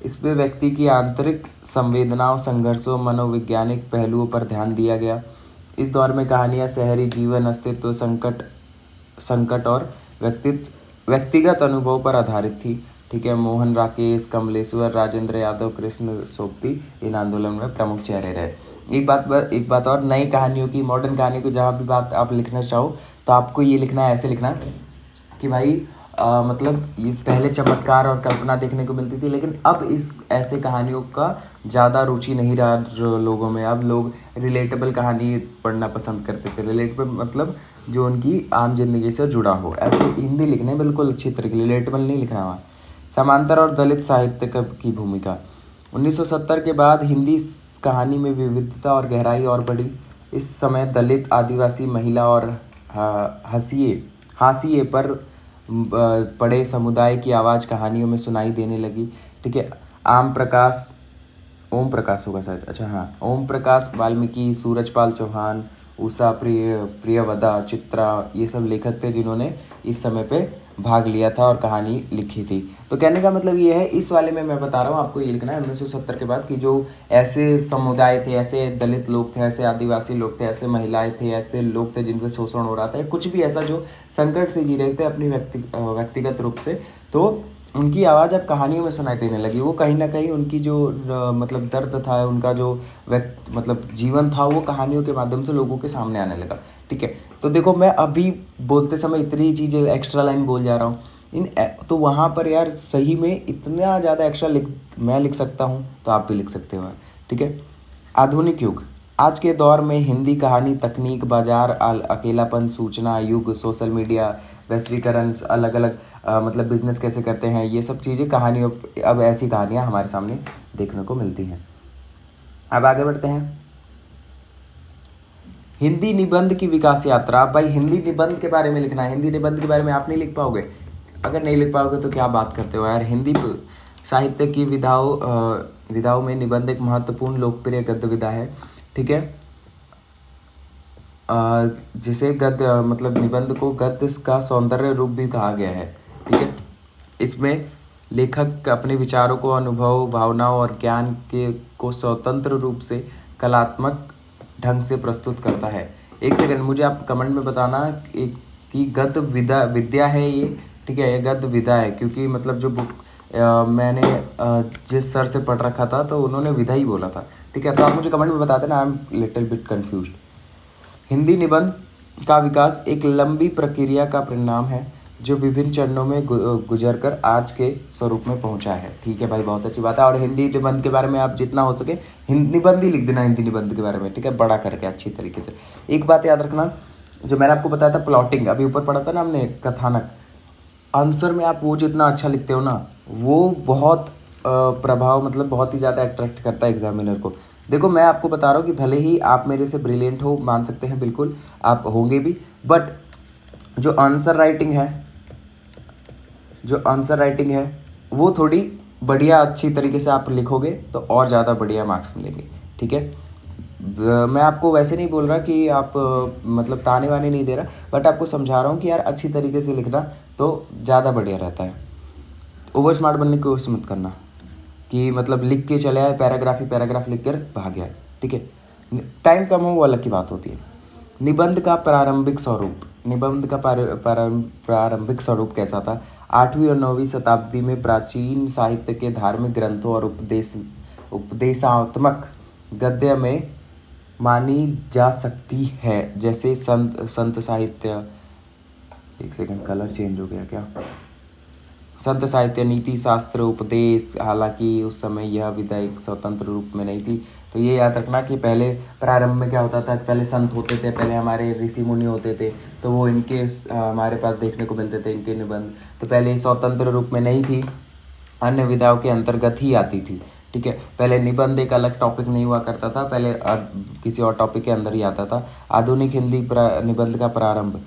इसमें व्यक्ति की आंतरिक संवेदनाओं, संघर्षों, मनोवैज्ञानिक पहलुओं पर ध्यान दिया गया। इस दौर में कहानियाँ शहरी जीवन, अस्तित्व, संकट और व्यक्तिगत अनुभव पर आधारित थी। ठीक है, मोहन राकेश, कमलेश्वर, राजेंद्र यादव, कृष्ण सोबती इन आंदोलन में प्रमुख चेहरे रहे। एक बात और, नई कहानियों की, मॉडर्न कहानी को जहाँ भी बात आप लिखना चाहो तो आपको ये लिखना है, ऐसे लिखना कि भाई मतलब ये पहले चमत्कार और कल्पना देखने को मिलती थी, लेकिन अब इस ऐसे कहानियों का ज़्यादा रुचि नहीं रहा जो लोगों में। अब लोग रिलेटेबल कहानी पढ़ना पसंद करते थे। रिलेटेबल मतलब जो उनकी आम जिंदगी से जुड़ा हो, ऐसे हिंदी लिखने बिल्कुल अच्छी तरीके, रिलेटेबल नहीं लिखना वहाँ। समांतर और दलित साहित्य की भूमिका। 1970 के बाद हिंदी कहानी में विविधता और गहराई और बढ़ी। इस समय दलित, आदिवासी, महिला और हाशिए पर पड़े समुदाय की आवाज़ कहानियों में सुनाई देने लगी। ठीक है, ओम प्रकाश होगा शायद, अच्छा हाँ, ओम प्रकाश वाल्मीकि, सूरजपाल चौहान, उषा प्रियवदा, चित्रा, ये सब लेखक थे जिन्होंने इस समय पे भाग लिया था और कहानी लिखी थी। तो कहने का मतलब ये है, इस वाले में मैं बता रहा हूँ आपको ये लिखना है 1970 के बाद कि जो ऐसे समुदाय थे, ऐसे दलित लोग थे, ऐसे आदिवासी लोग थे, ऐसे महिलाएं थे, ऐसे लोग थे जिन पर शोषण हो रहा था, कुछ भी ऐसा जो संकट से जी रहे थे अपनी व्यक्तिगत रूप से, तो उनकी आवाज़ अब कहानियों में सुनाई देने लगी। वो कहीं ना कहीं उनकी जो मतलब दर्द था, उनका जो मतलब जीवन था, वो कहानियों के माध्यम से लोगों के सामने आने लगा। ठीक है, तो देखो मैं अभी बोलते समय इतनी चीज़ें एक्स्ट्रा लाइन बोल जा रहा हूँ तो वहाँ पर यार सही में इतना ज़्यादा एक्स्ट्रा मैं लिख सकता हूँ, तो आप भी लिख सकते हो। ठीक है, आधुनिक युग। आज के दौर में हिंदी कहानी तकनीक, बाजार, अकेलापन, सूचना युग, सोशल मीडिया, वैश्वीकरण, अलग अलग मतलब बिजनेस कैसे करते हैं, ये सब चीज़ें कहानियों, अब ऐसी कहानियाँ हमारे सामने देखने को मिलती हैं। अब आगे बढ़ते हैं। हिंदी निबंध की विकास यात्रा। भाई हिंदी निबंध के बारे में लिखना है, हिंदी निबंध के बारे में आप नहीं लिख पाओगे। अगर नहीं लिख पाओगे तो क्या बात करते हो यार। हिंदी साहित्य की विधाओं में निबंध एक महत्वपूर्ण लोकप्रिय गद्य विधा है। ठीक है, जिसे गद्य मतलब निबंध को गद्य का सौंदर्य रूप भी कहा गया है। ठीक है, इसमें लेखक अपने विचारों को, अनुभव, भावनाओं और ज्ञान को स्वतंत्र रूप से कलात्मक ढंग से प्रस्तुत करता है। एक सेकंड, मुझे आप कमेंट में बताना कि गद्य विद्या है ये। ठीक है, ये गद्य विधा है, क्योंकि मतलब जो बुक मैंने जिस सर से पढ़ रखा था तो उन्होंने विधा ही बोला था। ठीक है, तो आप मुझे कमेंट में बता देना, I am little bit confused. Hindi निबंध का विकास एक लंबी प्रक्रिया का परिणाम है जो विभिन्न चरणों में गुजर कर आज के स्वरूप में पहुंचा है। ठीक है भाई, बहुत अच्छी बात है। और हिंदी निबंध के बारे में आप जितना हो सके निबंध ही लिख देना हिंदी निबंध के बारे में। ठीक है, बड़ा करके अच्छी तरीके से। एक बात याद रखना, जो मैंने आपको बताया था प्लॉटिंग, अभी ऊपर पढ़ा था ना हमने, कथानक, आंसर में आप वो जितना अच्छा लिखते हो ना, वो बहुत प्रभाव मतलब बहुत ही ज़्यादा अट्रैक्ट करता है एग्जामिनर को। देखो मैं आपको बता रहा हूँ कि भले ही आप मेरे से ब्रिलियंट हो, मान सकते हैं, बिल्कुल आप होंगे भी, बट जो आंसर राइटिंग है वो थोड़ी बढ़िया अच्छी तरीके से आप लिखोगे तो और ज़्यादा बढ़िया मार्क्स मिलेंगे। ठीक है, मैं आपको वैसे नहीं बोल रहा कि आप मतलब ताने वाने नहीं दे रहा, बट आपको समझा रहा हूँ कि यार अच्छी तरीके से लिखना तो ज़्यादा बढ़िया रहता है। ओवर स्मार्ट बनने की कोशिश मत करना कि मतलब लिख के चले आए, पैराग्राफ लिख कर भाग गया। ठीक है, टाइम कम हो वो अलग की बात होती है। निबंध का प्रारंभिक स्वरूप कैसा था? 8वीं और 9वीं शताब्दी में प्राचीन साहित्य के धार्मिक ग्रंथों और उपदेशात्मक गद्य में मानी जा सकती है, जैसे संत साहित्य, एक सेकंड कलर चेंज हो गया क्या, संत साहित्य, नीति शास्त्र, उपदेश। हालांकि उस समय यह विधा एक स्वतंत्र रूप में नहीं थी। तो ये याद रखना कि पहले प्रारंभ में क्या होता था, पहले संत होते थे, पहले हमारे ऋषि मुनि होते थे, तो वो इनके हमारे पास देखने को मिलते थे इनके निबंध। तो पहले स्वतंत्र रूप में नहीं थी, अन्य विधाओं के अंतर्गत ही आती थी। ठीक है, पहले निबंध एक अलग टॉपिक नहीं हुआ करता था, पहले किसी और टॉपिक के अंदर ही आता था। आधुनिक हिंदी निबंध का प्रारंभ।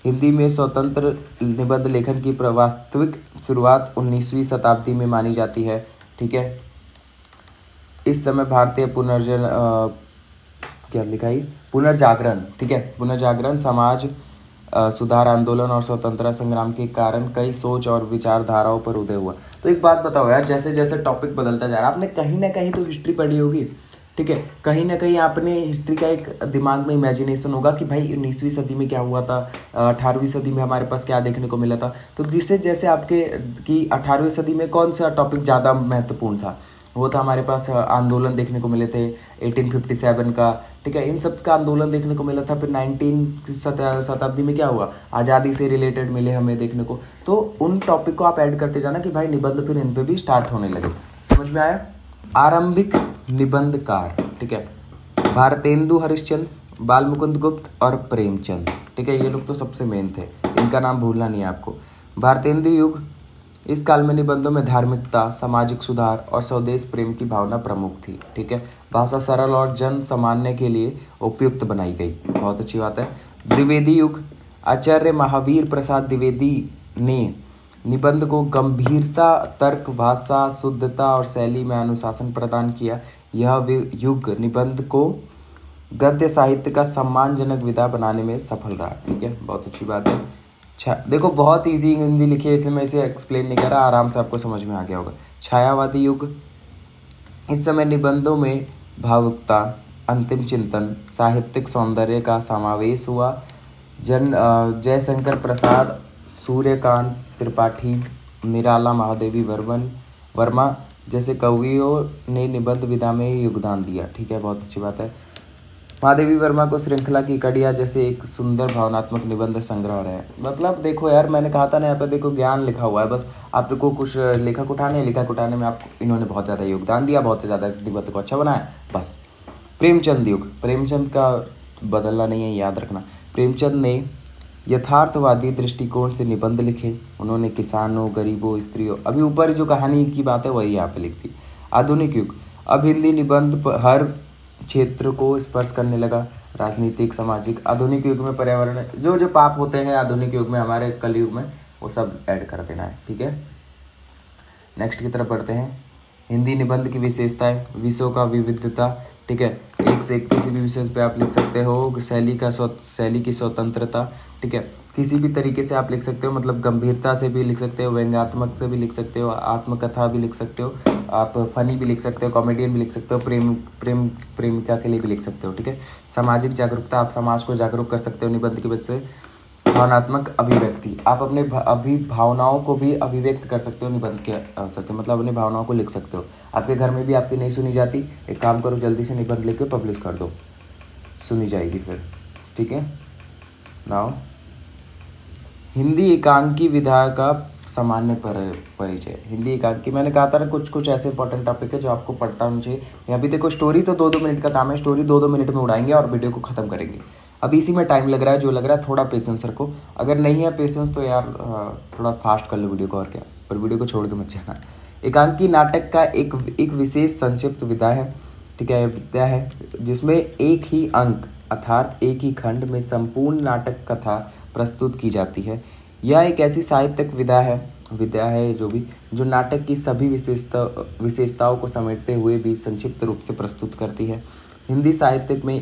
हिंदी में स्वतंत्र निबंध लेखन की वास्तविक शुरुआत 19वीं शताब्दी में मानी जाती है। ठीक है, इस समय भारतीय पुनर्जागरण, ठीक है, पुनर्जागरण, समाज सुधार आंदोलन और स्वतंत्रता संग्राम के कारण कई सोच और विचारधाराओं पर उदय हुआ। तो एक बात बताओ यार, जैसे जैसे टॉपिक बदलता जा रहा है, आपने कहीं ना कहीं तो हिस्ट्री पढ़ी होगी। ठीक है। कहीं ना कहीं आपने हिस्ट्री का एक दिमाग में इमेजिनेशन होगा कि भाई 19वीं सदी में क्या हुआ था, 18वीं सदी में हमारे पास क्या देखने को मिला था। तो जिससे जैसे आपके कि 18वीं सदी में कौन सा टॉपिक ज़्यादा महत्वपूर्ण था, वो था हमारे पास आंदोलन देखने को मिले थे 1857 का, ठीक है। इन सब का आंदोलन देखने को मिला था। फिर 19 शताब्दी में क्या हुआ, आज़ादी से रिलेटेड मिले हमें देखने को। तो उन टॉपिक को आप ऐड करते जाना कि भाई निबंध फिर इन पे भी स्टार्ट होने लगे। समझ में आया। आरंभिक निबंधकार, ठीक है, भारतेंदु हरिश्चंद्र, बाल मुकुंद गुप्त और प्रेमचंद, ठीक है। ये लोग तो सबसे मेन थे, इनका नाम भूलना नहीं है आपको। भारतेंदु युग, इस काल में निबंधों में धार्मिकता, सामाजिक सुधार और स्वदेश प्रेम की भावना प्रमुख थी, ठीक है। भाषा सरल और जन सामान्य के लिए उपयुक्त बनाई गई, बहुत अच्छी बात है। द्विवेदी युग, आचार्य महावीर प्रसाद द्विवेदी ने निबंध को गंभीरता, तर्क, भाषा, शुद्धता और शैली में अनुशासन प्रदान किया। यह युग निबंध को गद्य साहित्य का सम्मानजनक विधा बनाने में सफल रहा, ठीक है। बहुत अच्छी बात है। अच्छा देखो, बहुत इजी हिंदी लिखी है इसलिए मैं इसे एक्सप्लेन नहीं कर रहा, आराम से आपको समझ में आ गया होगा। छायावादी युग, इस समय निबंधों में भावुकता, अंतिम चिंतन, साहित्यिक सौंदर्य का समावेश हुआ। जयशंकर प्रसाद, सूर्यकांत त्रिपाठी, निराला महादेवी वर्मा जैसे कवियों ने निबंध विधा में योगदान दिया, ठीक है। बहुत अच्छी बात है। महादेवी वर्मा को श्रृंखला की कड़ियाँ जैसे एक सुंदर भावनात्मक निबंध संग्रह है। मतलब देखो यार, मैंने कहा था ना, यहाँ पे देखो ज्ञान लिखा हुआ है, बस आपको कुछ लेखक उठाने में आप इन्होंने बहुत ज़्यादा योगदान दिया, बहुत ज़्यादा निबंध को अच्छा बनाया, बस। प्रेमचंद युग, प्रेमचंद का बदलना नहीं है, याद रखना। प्रेमचंद ने यथार्थवादी दृष्टिकोण से निबंध लिखे। उन्होंने किसानों, गरीबों, स्त्रियों, अभी ऊपर जो कहानी की बात है वही यहाँ पे लिखती। आधुनिक युग, अब हिंदी निबंध हर क्षेत्र को स्पर्श करने लगा, राजनीतिक, सामाजिक। आधुनिक युग में पर्यावरण, जो पाप होते हैं आधुनिक युग में, हमारे कलयुग में, वो सब ऐड कर देना है, ठीक है। नेक्स्ट की तरफ बढ़ते हैं। हिंदी निबंध की विशेषताएं, विषयों का विविधता, ठीक है, एक से एक किसी भी विषय पे आप लिख सकते हो। शैली की स्वतंत्रता, ठीक है, किसी भी तरीके से आप लिख सकते हो, मतलब गंभीरता से भी लिख सकते हो, व्यंग्यात्मक से भी लिख सकते हो, आत्मकथा भी लिख सकते हो, आप फनी भी लिख सकते हो, कॉमेडियन भी लिख सकते हो, प्रेमिका के लिए भी लिख सकते हो, ठीक है। सामाजिक जागरूकता, आप समाज को जागरूक कर सकते हो निबंध की वजह से। भावनात्मक अभिव्यक्ति, आप अपने भावनाओं को भी अभिव्यक्त कर सकते हो निबंध के अवसर से, मतलब अपनी भावनाओं को लिख सकते हो। आपके घर में भी आपकी नहीं सुनी जाती, एक काम करो, जल्दी से निबंध लिख के पब्लिश कर दो, सुनी जाएगी फिर, ठीक है। नाउ हिंदी एकांकी विधा का सामान्य परिचय। हिंदी एकांकी, मैंने कहा था ना, कुछ ऐसे इंपॉर्टेंट टॉपिक है जो आपको पढ़ता होना चाहिए। यहाँ भी देखो, स्टोरी तो 2-2 मिनट का काम है, स्टोरी 2-2 मिनट में उड़ाएंगे और वीडियो को ख़त्म करेंगे। अब इसी में टाइम लग रहा है, जो लग रहा है, थोड़ा पेशेंस रखो। अगर नहीं है पेशेंस तो यार थोड़ा फास्ट कर लो वीडियो को, और क्या, पर वीडियो को छोड़ के मत जाना। एकांकी नाटक का एक विशेष संक्षिप्त विधा है, ठीक है, विद्या है, जिसमें एक ही अंक अर्थात एक ही खंड में संपूर्ण नाटक कथा प्रस्तुत की जाती है। यह एक ऐसी साहित्यिक विद्या है जो नाटक की सभी विशेषताओं को समेटते हुए भी संक्षिप्त रूप से प्रस्तुत करती है। हिंदी साहित्य में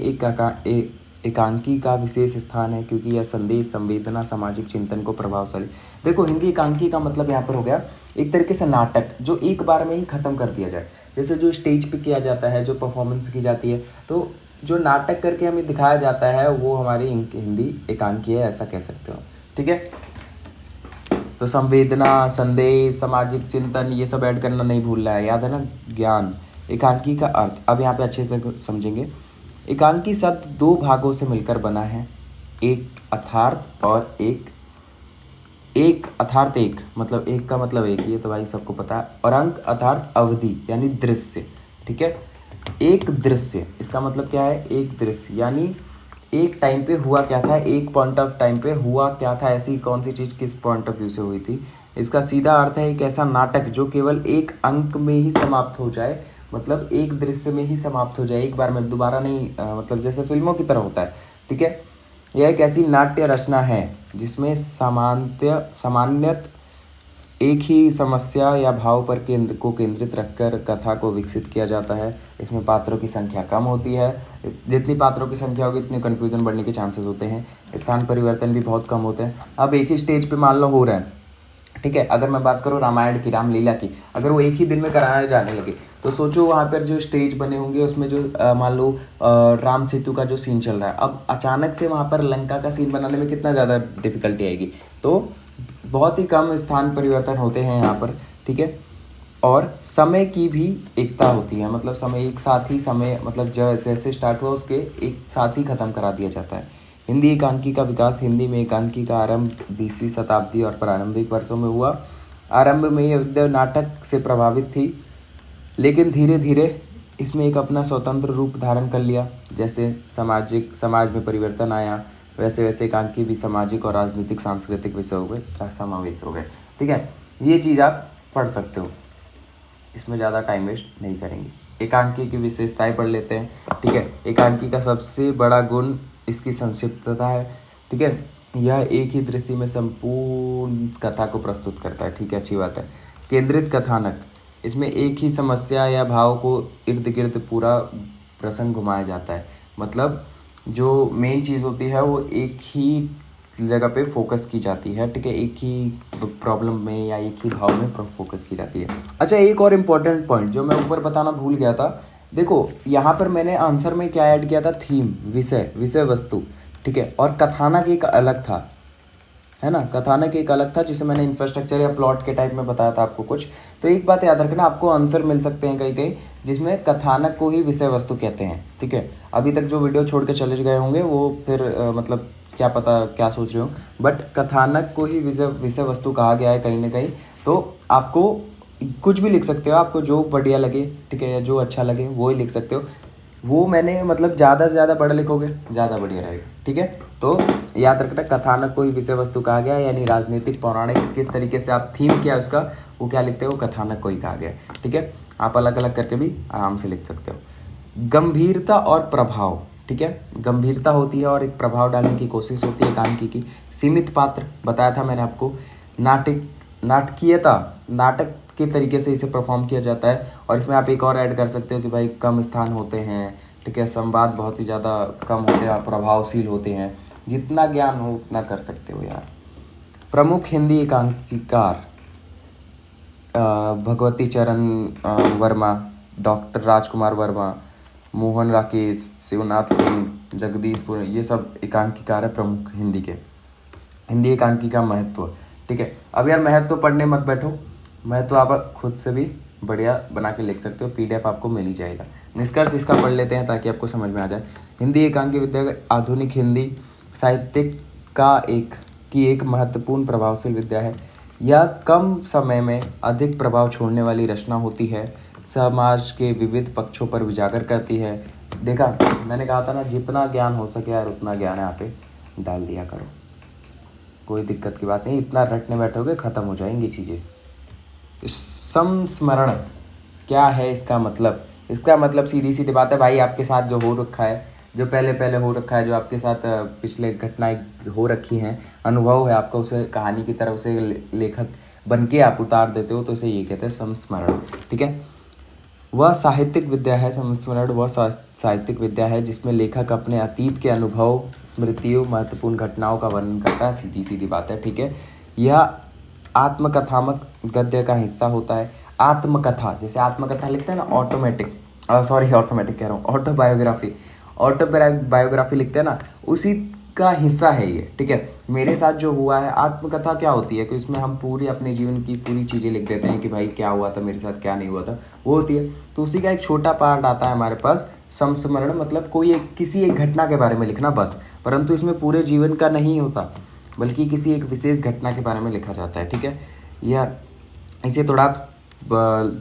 एकांकी का विशेष स्थान है, क्योंकि यह संदेश, संवेदना, सामाजिक चिंतन को प्रभावशाली। देखो, हिंदी एकांकी का मतलब यहाँ पर हो गया एक तरीके से नाटक जो एक बार में ही खत्म कर दिया जाए, जैसे जो स्टेज पे किया जाता है, जो परफॉर्मेंस की जाती है, तो जो नाटक करके हमें दिखाया जाता है वो हमारी हिंदी एकांकी है, ऐसा कह सकते हो, ठीक है। तो संवेदना, संदेश, सामाजिक चिंतन, ये सब ऐड करना नहीं भूलना है, याद है ना। ज्ञान, एकांकी का अर्थ अब यहाँ पे अच्छे से समझेंगे। एकांकी शब्द 2 भागों से मिलकर बना है, एक अर्थार्थ और एक अर्थार्थ, एक मतलब एक का मतलब एक ही है, तो भाई सबको पता है। और अंक अर्थार्थ अवधि यानी दृश्य, ठीक है। एक दृश्य, इसका मतलब क्या है, एक दृश्य यानी एक टाइम पे हुआ क्या था, एक पॉइंट ऑफ टाइम पे हुआ क्या था, ऐसी कौन सी चीज़ किस पॉइंट ऑफ व्यू से हुई थी। इसका सीधा अर्थ है एक ऐसा नाटक जो केवल एक अंक में ही समाप्त हो जाए, मतलब एक दृश्य में ही समाप्त हो जाए, एक बार में, दोबारा नहीं, मतलब जैसे फिल्मों की तरह होता है, ठीक है। यह एक ऐसी नाट्य रचना है जिसमें सामान्यत एक ही समस्या या भाव पर केंद्रित रखकर कथा को विकसित किया जाता है। इसमें पात्रों की संख्या कम होती है, जितनी पात्रों की संख्या होगी इतनी कन्फ्यूजन बढ़ने के चांसेस होते हैं। स्थान परिवर्तन भी बहुत कम होते हैं। अब एक ही स्टेज पे मान लो हो रहा है, ठीक है। अगर मैं बात करूँ रामायण की, रामलीला की, अगर वो एक ही दिन में कराया जाने लगे तो सोचो वहाँ पर जो स्टेज बने होंगे उसमें जो मान लो राम सेतु का जो सीन चल रहा है, अब अचानक से वहाँ पर लंका का सीन बनाने में कितना ज़्यादा डिफिकल्टी आएगी। तो बहुत ही कम स्थान परिवर्तन होते हैं यहाँ पर, ठीक है। और समय की भी एकता होती है, मतलब समय एक साथ ही, समय मतलब जैसे स्टार्ट हुआ उसके एक साथ ही ख़त्म करा दिया जाता है। हिंदी एकांकी का विकास। हिंदी में एकांकी का आरंभ 20वीं शताब्दी और प्रारंभिक वर्षों में हुआ। आरंभ में यह विद्या नाटक से प्रभावित थी, लेकिन धीरे धीरे इसमें एक अपना स्वतंत्र रूप धारण कर लिया। जैसे समाज में परिवर्तन आया, वैसे वैसे एकांकी भी सामाजिक और राजनीतिक सांस्कृतिक विषयों में समावेश हो गए, ठीक है। ये चीज़ आप पढ़ सकते हो, इसमें ज़्यादा टाइम वेस्ट नहीं करेंगे। एकांकी की विशेषताएं पढ़ लेते हैं, ठीक है। एकांकी का सबसे बड़ा गुण इसकी संक्षिप्तता है, ठीक है। यह एक ही दृश्य में संपूर्ण कथा को प्रस्तुत करता है, ठीक है, अच्छी बात है। केंद्रित कथानक। इसमें एक ही समस्या या भाव को इर्द गिर्द पूरा प्रसंग घुमाया जाता है, मतलब जो मेन चीज़ होती है वो एक ही जगह पे फोकस की जाती है, ठीक है। एक ही प्रॉब्लम में या एक ही भाव में फोकस की जाती है। अच्छा, एक और इम्पोर्टेंट पॉइंट जो मैं ऊपर बताना भूल गया था, देखो यहाँ पर मैंने आंसर में क्या ऐड किया था, थीम, विषय वस्तु, ठीक है। और कथानक एक अलग था, है ना, कथानक एक अलग था जिसे मैंने इंफ्रास्ट्रक्चर या प्लॉट के टाइप में बताया था आपको कुछ। तो एक बात याद रखना, आपको आंसर मिल सकते हैं कहीं कहीं जिसमें कथानक को ही विषय वस्तु कहते हैं, ठीक है। अभी तक जो वीडियो छोड़ के चले गए होंगे वो फिर मतलब क्या पता क्या सोच रहे हो, बट कथानक को ही विषय वस्तु कहा गया है कहीं ना कहीं। तो आपको कुछ भी लिख सकते हो, आपको जो बढ़िया लगे, ठीक है, या जो अच्छा लगे वो ही लिख सकते हो। वो मैंने मतलब ज़्यादा से ज़्यादा बड़ा लिखोगे ज़्यादा बढ़िया रहेगा, ठीक है। तो याद रखना, कथानक को ही विषय वस्तु कहा गया, यानी राजनीतिक पौराणिक किस तरीके से आप थीम किया उसका वो क्या लिखते हो, कथानक को ही कहा गया, ठीक है। आप अलग अलग करके भी आराम से लिख सकते हो। गंभीरता और प्रभाव, ठीक है। गंभीरता होती है और एक प्रभाव डालने की कोशिश होती है एकांकी की। सीमित पात्र बताया था मैंने आपको। नाटकीयता, नाटक के तरीके से इसे परफॉर्म किया जाता है। और इसमें आप एक और ऐड कर सकते हो कि भाई कम स्थान होते हैं, ठीक है, संवाद बहुत ही ज़्यादा कम होते हैं और प्रभावशील होते हैं। जितना ज्ञान हो उतना कर सकते हो यार। प्रमुख हिंदी एकांकीकार भगवती चरण वर्मा, डॉक्टर राजकुमार वर्मा, मोहन राकेश, शिवनाथ सिंह, जगदीशपुर, ये सब एकांकीकार है प्रमुख हिंदी के। हिंदी एकांकी का महत्व, ठीक है। अब यार महत्व पढ़ने मत बैठो, महत्व आप खुद से भी बढ़िया बना के लिख सकते हो, PDF आपको मिल ही जाएगा। निष्कर्ष इसका पढ़ लेते हैं ताकि आपको समझ में आ जाए। हिंदी एकांकी विद्या आधुनिक हिंदी साहित्य का एक महत्वपूर्ण प्रभावशील विद्या है। यह कम समय में अधिक प्रभाव छोड़ने वाली रचना होती है। समाज के विविध पक्षों पर उजागर करती है। देखा, मैंने कहा था ना, जितना ज्ञान हो सके यार उतना ज्ञान यहाँ पे डाल दिया करो, कोई दिक्कत की बात नहीं। इतना रटने बैठोगे ख़त्म हो जाएंगी चीज़ें। संस्मरण क्या है इसका मतलब? इसका मतलब सीधी सीधी बात है भाई, आपके साथ जो हो रखा है, जो पहले हो रखा है, जो आपके साथ पिछले घटनाएं हो रखी हैं, अनुभव है आपका, उसे कहानी की तरह उसे लेखक बन के आप उतार देते हो, तो इसे ये कहते हैं संस्मरण, ठीक है। वह साहित्यिक विद्या है, संस्मरण वह साहित्यिक विद्या है जिसमें लेखक अपने अतीत के अनुभव, स्मृतियों, महत्वपूर्ण घटनाओं का वर्णन करता है। सीधी सीधी बात है, ठीक है। यह आत्मकथात्मक गद्य का हिस्सा होता है। आत्मकथा, जैसे आत्मकथा लिखते हैं ना, ऑटोमेटिक कह रहा हूँ, ऑटोबायोग्राफी लिखते हैं ना, उसी का हिस्सा है ये, ठीक है। मेरे साथ जो हुआ है, आत्मकथा क्या होती है कि इसमें हम पूरी अपने जीवन की पूरी चीज़ें लिख देते हैं कि भाई क्या हुआ था मेरे साथ, क्या नहीं हुआ था, वो होती है। तो उसी का एक छोटा पार्ट आता है हमारे पास संस्मरण, मतलब किसी एक घटना के बारे में लिखना बस, परंतु इसमें पूरे जीवन का नहीं होता, बल्कि किसी एक विशेष घटना के बारे में लिखा जाता है, ठीक है। यह इसे थोड़ा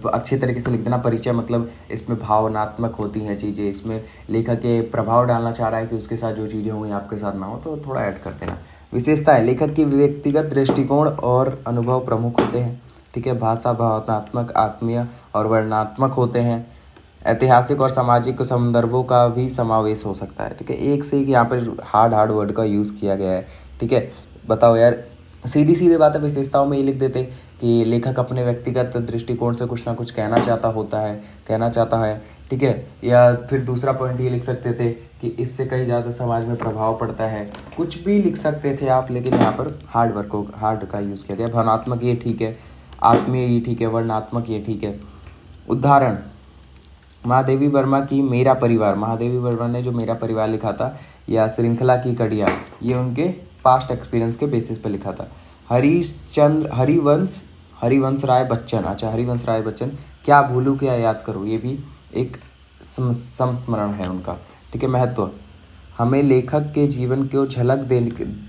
अच्छे तरीके से लिख देना। परिचय मतलब इसमें भावनात्मक होती हैं चीज़ें, इसमें लेखक के प्रभाव डालना चाह रहा है कि उसके साथ जो चीज़ें होंगी आपके साथ ना हो, तो थोड़ा ऐड कर देना। विशेषता है, लेखक की व्यक्तिगत दृष्टिकोण और अनुभव प्रमुख होते हैं, ठीक है। भाषा भावनात्मक, आत्मीय और वर्णनात्मक होते हैं। ऐतिहासिक और सामाजिक संदर्भों का भी समावेश हो सकता है, ठीक है। एक से एक यहाँ पर हार्ड वर्ड का यूज़ किया गया है, ठीक है। बताओ यार, सीधी बात है। विशेषताओं में ये लिख देते कि लेखक अपने व्यक्तिगत दृष्टिकोण से कुछ ना कुछ कहना चाहता है, ठीक है। या फिर दूसरा पॉइंट ये लिख सकते थे कि इससे कहीं ज़्यादा समाज में प्रभाव पड़ता है, कुछ भी लिख सकते थे आप, लेकिन यहाँ पर हार्ड का यूज़ किया गया। भावनात्मक ये ठीक है, आत्मीय ये ठीक है, वर्णनात्मक ये ठीक है। उदाहरण, महादेवी वर्मा की मेरा परिवार, महादेवी वर्मा ने जो मेरा परिवार लिखा था, या श्रृंखला की कड़ियाँ, ये उनके पास्ट एक्सपीरियंस के बेसिस पे लिखा था। हरिवंश राय बच्चन, अच्छा हरिवंश राय बच्चन, क्या भूलूं क्या याद करूं, ये भी एक संस्मरण है उनका। ठीक है। महत्व, हमें लेखक के जीवन को झलक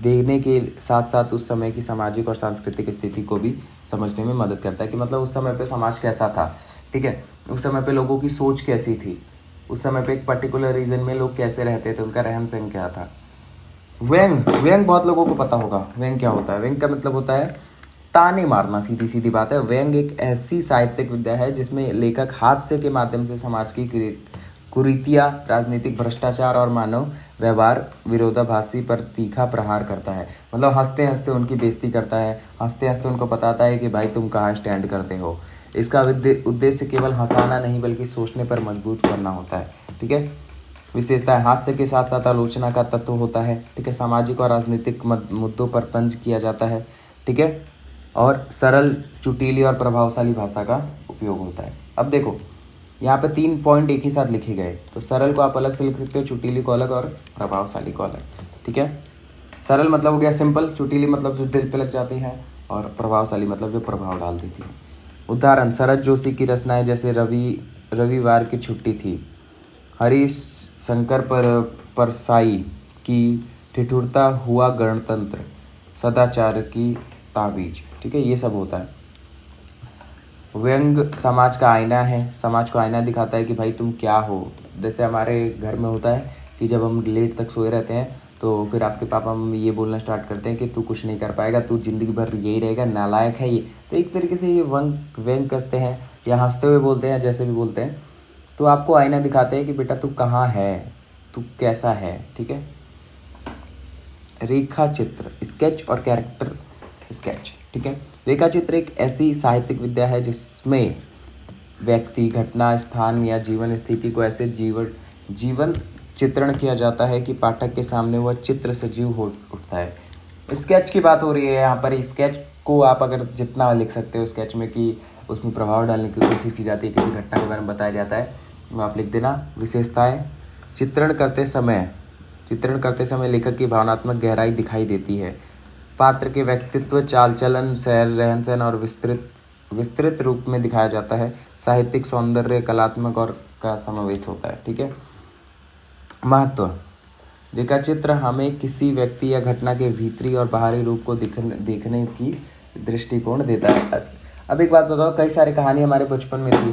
देने के साथ साथ उस समय की सामाजिक और सांस्कृतिक स्थिति को भी समझने में मदद करता है कि मतलब उस समय पे समाज कैसा था। ठीक है। उस समय पे लोगों की सोच कैसी थी, उस समय पे एक पर्टिकुलर रीजन में लोग कैसे रहते थे, उनका रहन सहन क्या था। व्यंग बहुत लोगों को पता होगा। व्यंग क्या होता है? व्यंग का मतलब होता है ताने मारना, सीधी सीधी बात है। व्यंग एक ऐसी साहित्यिक विद्या है जिसमें लेखक हास्य के माध्यम से समाज की कुरीतियाँ, राजनीतिक भ्रष्टाचार और मानव व्यवहार विरोधाभासी पर तीखा प्रहार करता है। मतलब हंसते हंसते उनकी बेइज्जती करता है, हंसते हंसते उनको बताता है कि भाई तुम कहाँ स्टैंड करते हो। इसका उद्देश्य केवल हंसाना नहीं बल्कि सोचने पर मजबूर करना होता है। ठीक है। विशेषता है, हास्य के साथ साथ आलोचना का तत्व होता है। ठीक है। सामाजिक और राजनीतिक मुद्दों पर तंज किया जाता है। ठीक है। और सरल, चुटीली और प्रभावशाली भाषा का उपयोग होता है। अब देखो यहाँ पे 3 पॉइंट एक ही साथ लिखे गए, तो सरल को आप अलग से लिख सकते हो, चुटीली को अलग और प्रभावशाली को अलग। ठीक है। सरल मतलब हो गया सिंपल, चुटीली मतलब जो दिल पे लग जाती है, और प्रभावशाली मतलब जो प्रभाव डाल देती है। उदाहरण, शरद जोशी की रचनाएं जैसे रविवार की छुट्टी थी, हरीश शंकर परसाई की ठिठुरता हुआ गणतंत्र, सदाचार की ताबीज। ठीक है। ये सब होता है। व्यंग समाज का आईना है, समाज को आईना दिखाता है कि भाई तुम क्या हो। जैसे हमारे घर में होता है कि जब हम लेट तक सोए रहते हैं तो फिर आपके पापा मम्मी ये बोलना स्टार्ट करते हैं कि तू कुछ नहीं कर पाएगा, तू जिंदगी भर यही रहेगा, नालायक है ये। तो एक तरीके से ये व्यंग कसते हैं या हंसते हुए बोलते हैं, जैसे भी बोलते हैं, तो आपको आईना दिखाते हैं कि बेटा तू कहाँ है, तू कैसा है। ठीक है। रेखा चित्र, स्केच और कैरेक्टर स्केच। ठीक है। रेखा चित्र एक ऐसी साहित्यिक विद्या है जिसमें व्यक्ति, घटना, स्थान या जीवन स्थिति को ऐसे जीवंत चित्रण किया जाता है कि पाठक के सामने वह चित्र सजीव हो उठता है। स्केच की बात हो रही है यहाँ पर। स्केच को आप अगर जितना लिख सकते हो स्केच में कि उसमें प्रभाव डालने की कोशिश की जाती है, किसी घटना के बारे में बताया जाता है, वो आप लिख देना। विशेषताएं, चित्रण करते समय लेखक की भावनात्मक गहराई दिखाई देती है। पात्र के व्यक्तित्व, चाल चलन, रहन सहन और विस्तृत रूप में दिखाया जाता है। साहित्यिक सौंदर्य, कलात्मक और का समावेश होता है। ठीक है। महत्व, रेखाचित्र हमें किसी व्यक्ति या घटना के भीतरी और बाहरी रूप को देखने की दृष्टिकोण देता है। अब एक बात बताओ, कई सारी कहानी हमारे बचपन में थी,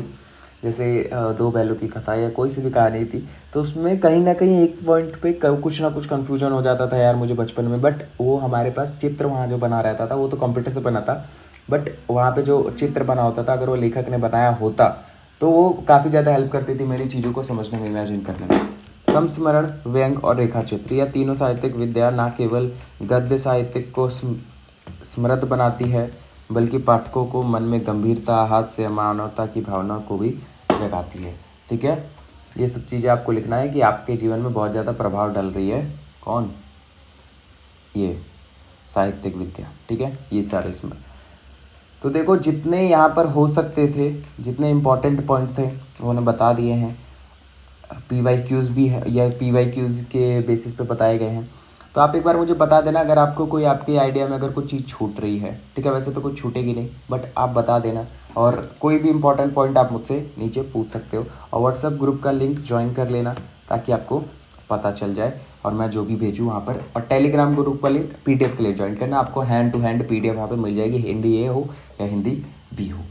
जैसे 2 बैलों की कथा या कोई सी भी कहानी थी, तो उसमें कहीं ना कहीं एक पॉइंट पे कुछ ना कुछ कन्फ्यूजन हो जाता था यार मुझे बचपन में। बट वो हमारे पास चित्र वहाँ जो बना रहता था वो तो कंप्यूटर से बना था, बट वहाँ पे जो चित्र बना होता था अगर वो लेखक ने बनाया होता तो वो काफ़ी ज़्यादा हेल्प करती थी मेरी चीज़ों को समझने में, इमेजिन करने में। संस्मरण, व्यंग और रेखा चित्र, यह तीनों साहित्यिक विद्या न केवल गद्य साहित्य को समृद्ध बनाती है बल्कि पाठकों को मन में गंभीरता, हास्य, मानवता की भावना को भी जगाती है। ठीक है। ये सब चीज़ें आपको लिखना है कि आपके जीवन में बहुत ज़्यादा प्रभाव डाल रही है कौन, ये साहित्यिक विद्या। ठीक है। ये सारे इसमें तो देखो जितने यहाँ पर हो सकते थे, जितने इम्पोर्टेंट पॉइंट थे उन्होंने बता दिए हैं। PYQs भी है, या PYQs के बेसिस पे बताए गए हैं। तो आप एक बार मुझे बता देना अगर आपको कोई, आपके आइडिया में अगर कोई चीज़ छूट रही है। ठीक है। वैसे तो कुछ छूटेगी नहीं, बट आप बता देना, और कोई भी इंपॉर्टेंट पॉइंट आप मुझसे नीचे पूछ सकते हो। और व्हाट्सएप ग्रुप का लिंक ज्वाइन कर लेना ताकि आपको पता चल जाए और मैं जो भी भेजूँ वहाँ पर। और टेलीग्राम ग्रुप का लिंक PDF के लिए ज्वाइन करना, आपको हैंड टू हैंड PDF वहाँ पर मिल जाएगी, हिंदी ए हो या हिंदी बी हो।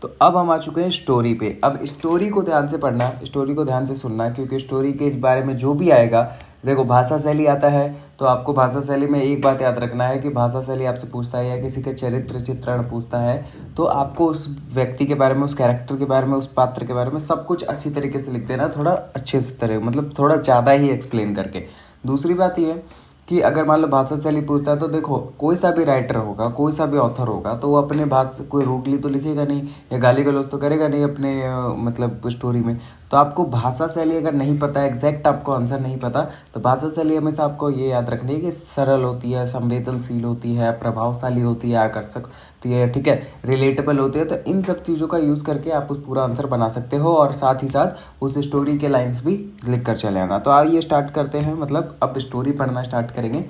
तो अब हम आ चुके हैं स्टोरी पे। अब स्टोरी को ध्यान से पढ़ना, स्टोरी को ध्यान से सुनना, क्योंकि स्टोरी के बारे में जो भी आएगा, देखो भाषा शैली आता है तो आपको भाषा शैली में एक बात याद रखना है कि भाषा शैली आपसे पूछता है या किसी के चरित्र चित्रण पूछता है तो आपको उस व्यक्ति के बारे में, उस कैरेक्टर के बारे में, उस पात्र के बारे में सब कुछ अच्छी तरीके से लिख देना, थोड़ा अच्छे से तरह, मतलब थोड़ा ज़्यादा ही एक्सप्लेन करके। दूसरी बात ये कि अगर मान लो भाषा शैली पूछता है तो देखो कोई सा भी राइटर होगा, कोई सा भी ऑथर होगा, तो वो अपने भाषा कोई रूटली तो लिखेगा नहीं या गाली गलौज तो करेगा नहीं अपने मतलब स्टोरी में। तो आपको भाषा शैली अगर नहीं पता, एग्जैक्ट आपको आंसर नहीं पता, तो भाषा शैली हमेशा आपको ये याद रखनी है कि सरल होती है, संवेदनशील होती है, प्रभावशाली होती है, आकर्षक होती है, ठीक है, रिलेटेबल होती है। तो इन सब चीज़ों का यूज़ करके आप उस पूरा आंसर बना सकते हो और साथ ही साथ उस स्टोरी के लाइन्स भी लिख कर चले आना। तो आइए स्टार्ट करते हैं, मतलब अब स्टोरी पढ़ना स्टार्ट करेंगे,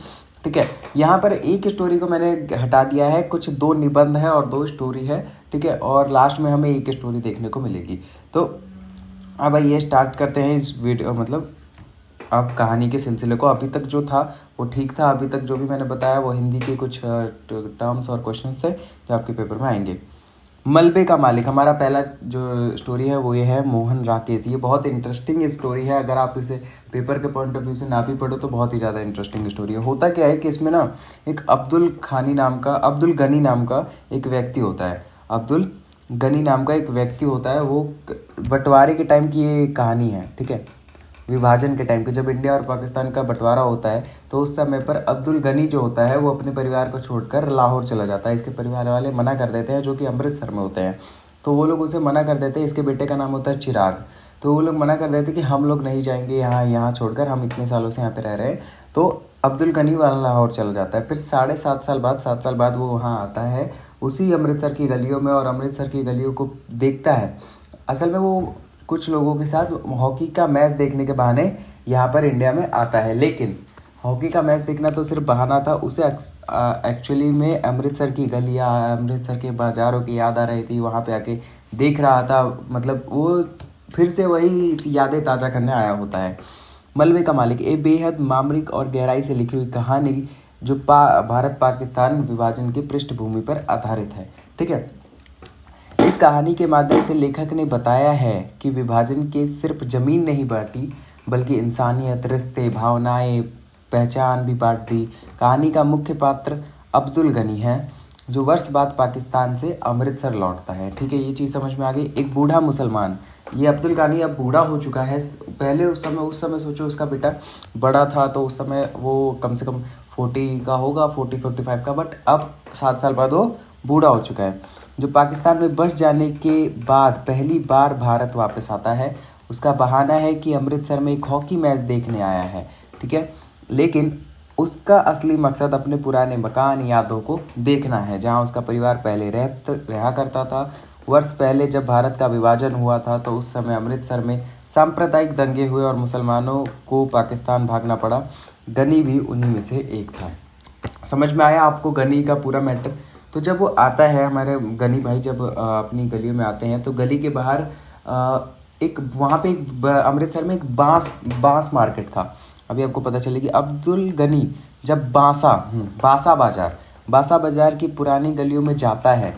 ठीक है। यहाँ पर एक स्टोरी को मैंने हटा दिया है, कुछ 2 निबंध है और 2 स्टोरी है, ठीक है, और लास्ट में हमें एक स्टोरी देखने को मिलेगी। तो अब ये स्टार्ट करते हैं इस वीडियो, मतलब अब कहानी के सिलसिले को। अभी तक जो था वो ठीक था, अभी तक जो भी मैंने बताया वो हिंदी के कुछ टर्म्स और क्वेश्चंस थे जो आपके पेपर में आएंगे। मलबे का मालिक, हमारा पहला जो स्टोरी है वो ये है मोहन राकेश। ये बहुत इंटरेस्टिंग स्टोरी है, अगर आप इसे पेपर के पॉइंट ऑफ व्यू से ना भी पढ़ो तो बहुत ही ज़्यादा इंटरेस्टिंग स्टोरी है। होता क्या है कि इसमें ना एक अब्दुल गनी नाम का एक व्यक्ति होता है। अब्दुल गनी नाम का एक व्यक्ति होता है, वो बंटवारे के टाइम की ये कहानी है, ठीक है, विभाजन के टाइम पे जब इंडिया और पाकिस्तान का बंटवारा होता है तो उस समय पर अब्दुल गनी जो होता है वो अपने परिवार को छोड़कर लाहौर चला जाता है। इसके परिवार वाले मना कर देते हैं, जो कि अमृतसर में होते हैं। तो वो लोग उसे मना कर देते हैं, इसके बेटे का नाम होता है चिराग। तो वो लोग मना कर देते कि हम लोग नहीं जाएंगे यहाँ छोड़कर, हम इतने सालों से यहाँ पे रह रहे हैं। तो अब्दुल गनी वाला लाहौर चला जाता है। फिर 7 साल बाद वो वहाँ आता है उसी अमृतसर की गलियों में, और अमृतसर की गलियों को देखता है। असल में वो कुछ लोगों के साथ हॉकी का मैच देखने के बहाने यहाँ पर इंडिया में आता है, लेकिन हॉकी का मैच देखना तो सिर्फ बहाना था, उसे एक्चुअली में अमृतसर की गलियाँ, अमृतसर के बाज़ारों की याद आ रही थी। वहाँ पे आके देख रहा था, मतलब वो फिर से वही यादें ताज़ा करने आया होता है। मलबे का मालिक एक बेहद मामरिक और गहराई से लिखी हुई कहानी जो भारत पाकिस्तान विभाजन की पृष्ठभूमि पर आधारित है, ठीक है। इस कहानी के माध्यम से लेखक ने बताया है कि विभाजन के सिर्फ जमीन नहीं बांटी, बल्कि इंसानियत, रिश्ते, भावनाएं, पहचान भी बांट दी। कहानी का मुख्य पात्र अब्दुल गनी है, जो वर्ष बाद पाकिस्तान से अमृतसर लौटता है, ठीक है, ये चीज़ समझ में आ गई। एक बूढ़ा मुसलमान, ये अब्दुल गनी अब बूढ़ा हो चुका है। पहले उस समय सोचो उसका बेटा बड़ा था, तो उस समय वो कम से कम 40 का होगा, 40-45 का, बट अब 7 साल बाद वो बूढ़ा हो चुका है। जो पाकिस्तान में बस जाने के बाद पहली बार भारत वापस आता है। उसका बहाना है कि अमृतसर में एक हॉकी मैच देखने आया है, ठीक है, लेकिन उसका असली मकसद अपने पुराने मकान, यादों को देखना है, जहां उसका परिवार पहले रहा करता था। वर्ष पहले जब भारत का विभाजन हुआ था तो उस समय अमृतसर में सांप्रदायिक दंगे हुए और मुसलमानों को पाकिस्तान भागना पड़ा। गनी भी उन्हीं में से एक था। समझ में आया आपको गनी का पूरा मैटर? तो जब वो आता है, हमारे गनी भाई जब अपनी गलियों में आते हैं, तो गली के बाहर एक वहाँ पे एक अमृतसर में एक बांस मार्केट था। अभी आपको पता चलेगी अब्दुल गनी जब बासा बाजार की पुरानी गलियों में जाता है,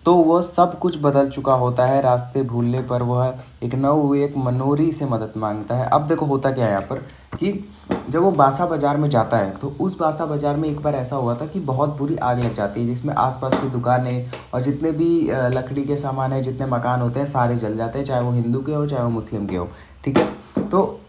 तो वह सब कुछ बदल चुका होता है। रास्ते भूलने पर वह एक मनोरी से मदद मांगता है। अब देखो होता क्या है यहाँ पर कि जब वो बासा बाजार में जाता है तो उस बासा बाजार में एक बार ऐसा हुआ था कि बहुत बुरी आग लग जाती है, जिसमें आसपास की दुकानें और जितने भी लकड़ी के सामान है, जितने मकान होते हैं, सारे जल जाते हैं, चाहे वो हिंदू के हो चाहे वो मुस्लिम के हो, ठीक है। तो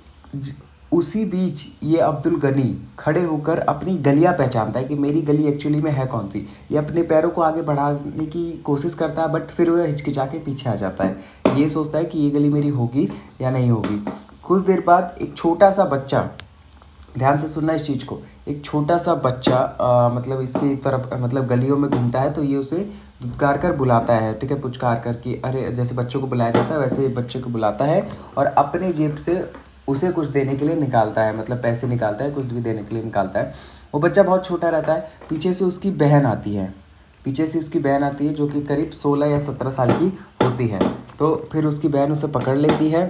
उसी बीच ये अब्दुल गनी खड़े होकर अपनी गलियां पहचानता है कि मेरी गली एक्चुअली में है कौन सी। ये अपने पैरों को आगे बढ़ाने की कोशिश करता है, बट फिर वह हिचकिचा के पीछे आ जाता है। ये सोचता है कि ये गली मेरी होगी या नहीं होगी। कुछ देर बाद एक छोटा सा बच्चा, ध्यान से सुनना इस चीज़ को, एक छोटा सा बच्चा मतलब इसकी तरफ, मतलब गलियों में घूमता है, तो ये उसे धुतकार कर बुलाता है, ठीक है, पुचकार कर कि अरे, जैसे बच्चों को बुलाया जाता है वैसे बच्चे को बुलाता है और अपने जेब से उसे कुछ देने के लिए निकालता है, मतलब पैसे निकालता है, कुछ भी देने के लिए निकालता है। वो बच्चा बहुत छोटा रहता है। पीछे से उसकी बहन आती है जो कि करीब 16 या 17 साल की होती है। तो फिर उसकी बहन उसे पकड़ लेती है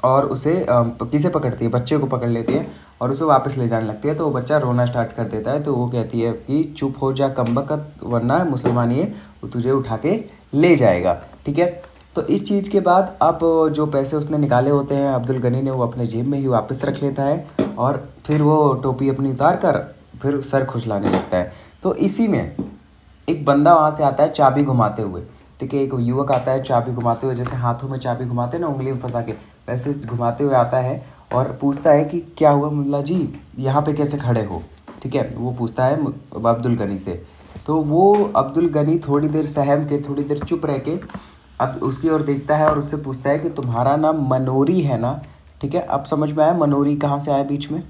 और उसे किसे पकड़ती है, बच्चे को पकड़ लेती है और उसे वापस ले जाने लगती है। तो वो बच्चा रोना स्टार्ट कर देता है। तो वो कहती है कि चुप हो जा कमबख्त, वरना मुसलमान ये तुझे उठा के ले जाएगा, ठीक है। तो इस चीज़ के बाद अब जो पैसे उसने निकाले होते हैं अब्दुल गनी ने, वो अपने जेब में ही वापस रख लेता है और फिर वो टोपी अपनी उतार कर फिर सर खुजलाने लगता है। तो इसी में एक बंदा वहाँ से आता है चाबी घुमाते हुए, ठीक है, एक युवक आता है चाबी घुमाते हुए, जैसे हाथों में चाबी घुमाते हैं ना, उंगली में फंसा के, वैसे घुमाते हुए आता है और पूछता है कि क्या हुआ मुल्ला जी, यहाँ पे कैसे खड़े हो। ठीक है, वो पूछता है अब्दुल गनी से। तो वो अब्दुल गनी थोड़ी देर सहम के, थोड़ी देर चुप रह के अब उसकी ओर देखता है और उससे पूछता है कि तुम्हारा नाम मनोरी है ना। ठीक है, अब समझ में आया मनोरी कहाँ से आया बीच में।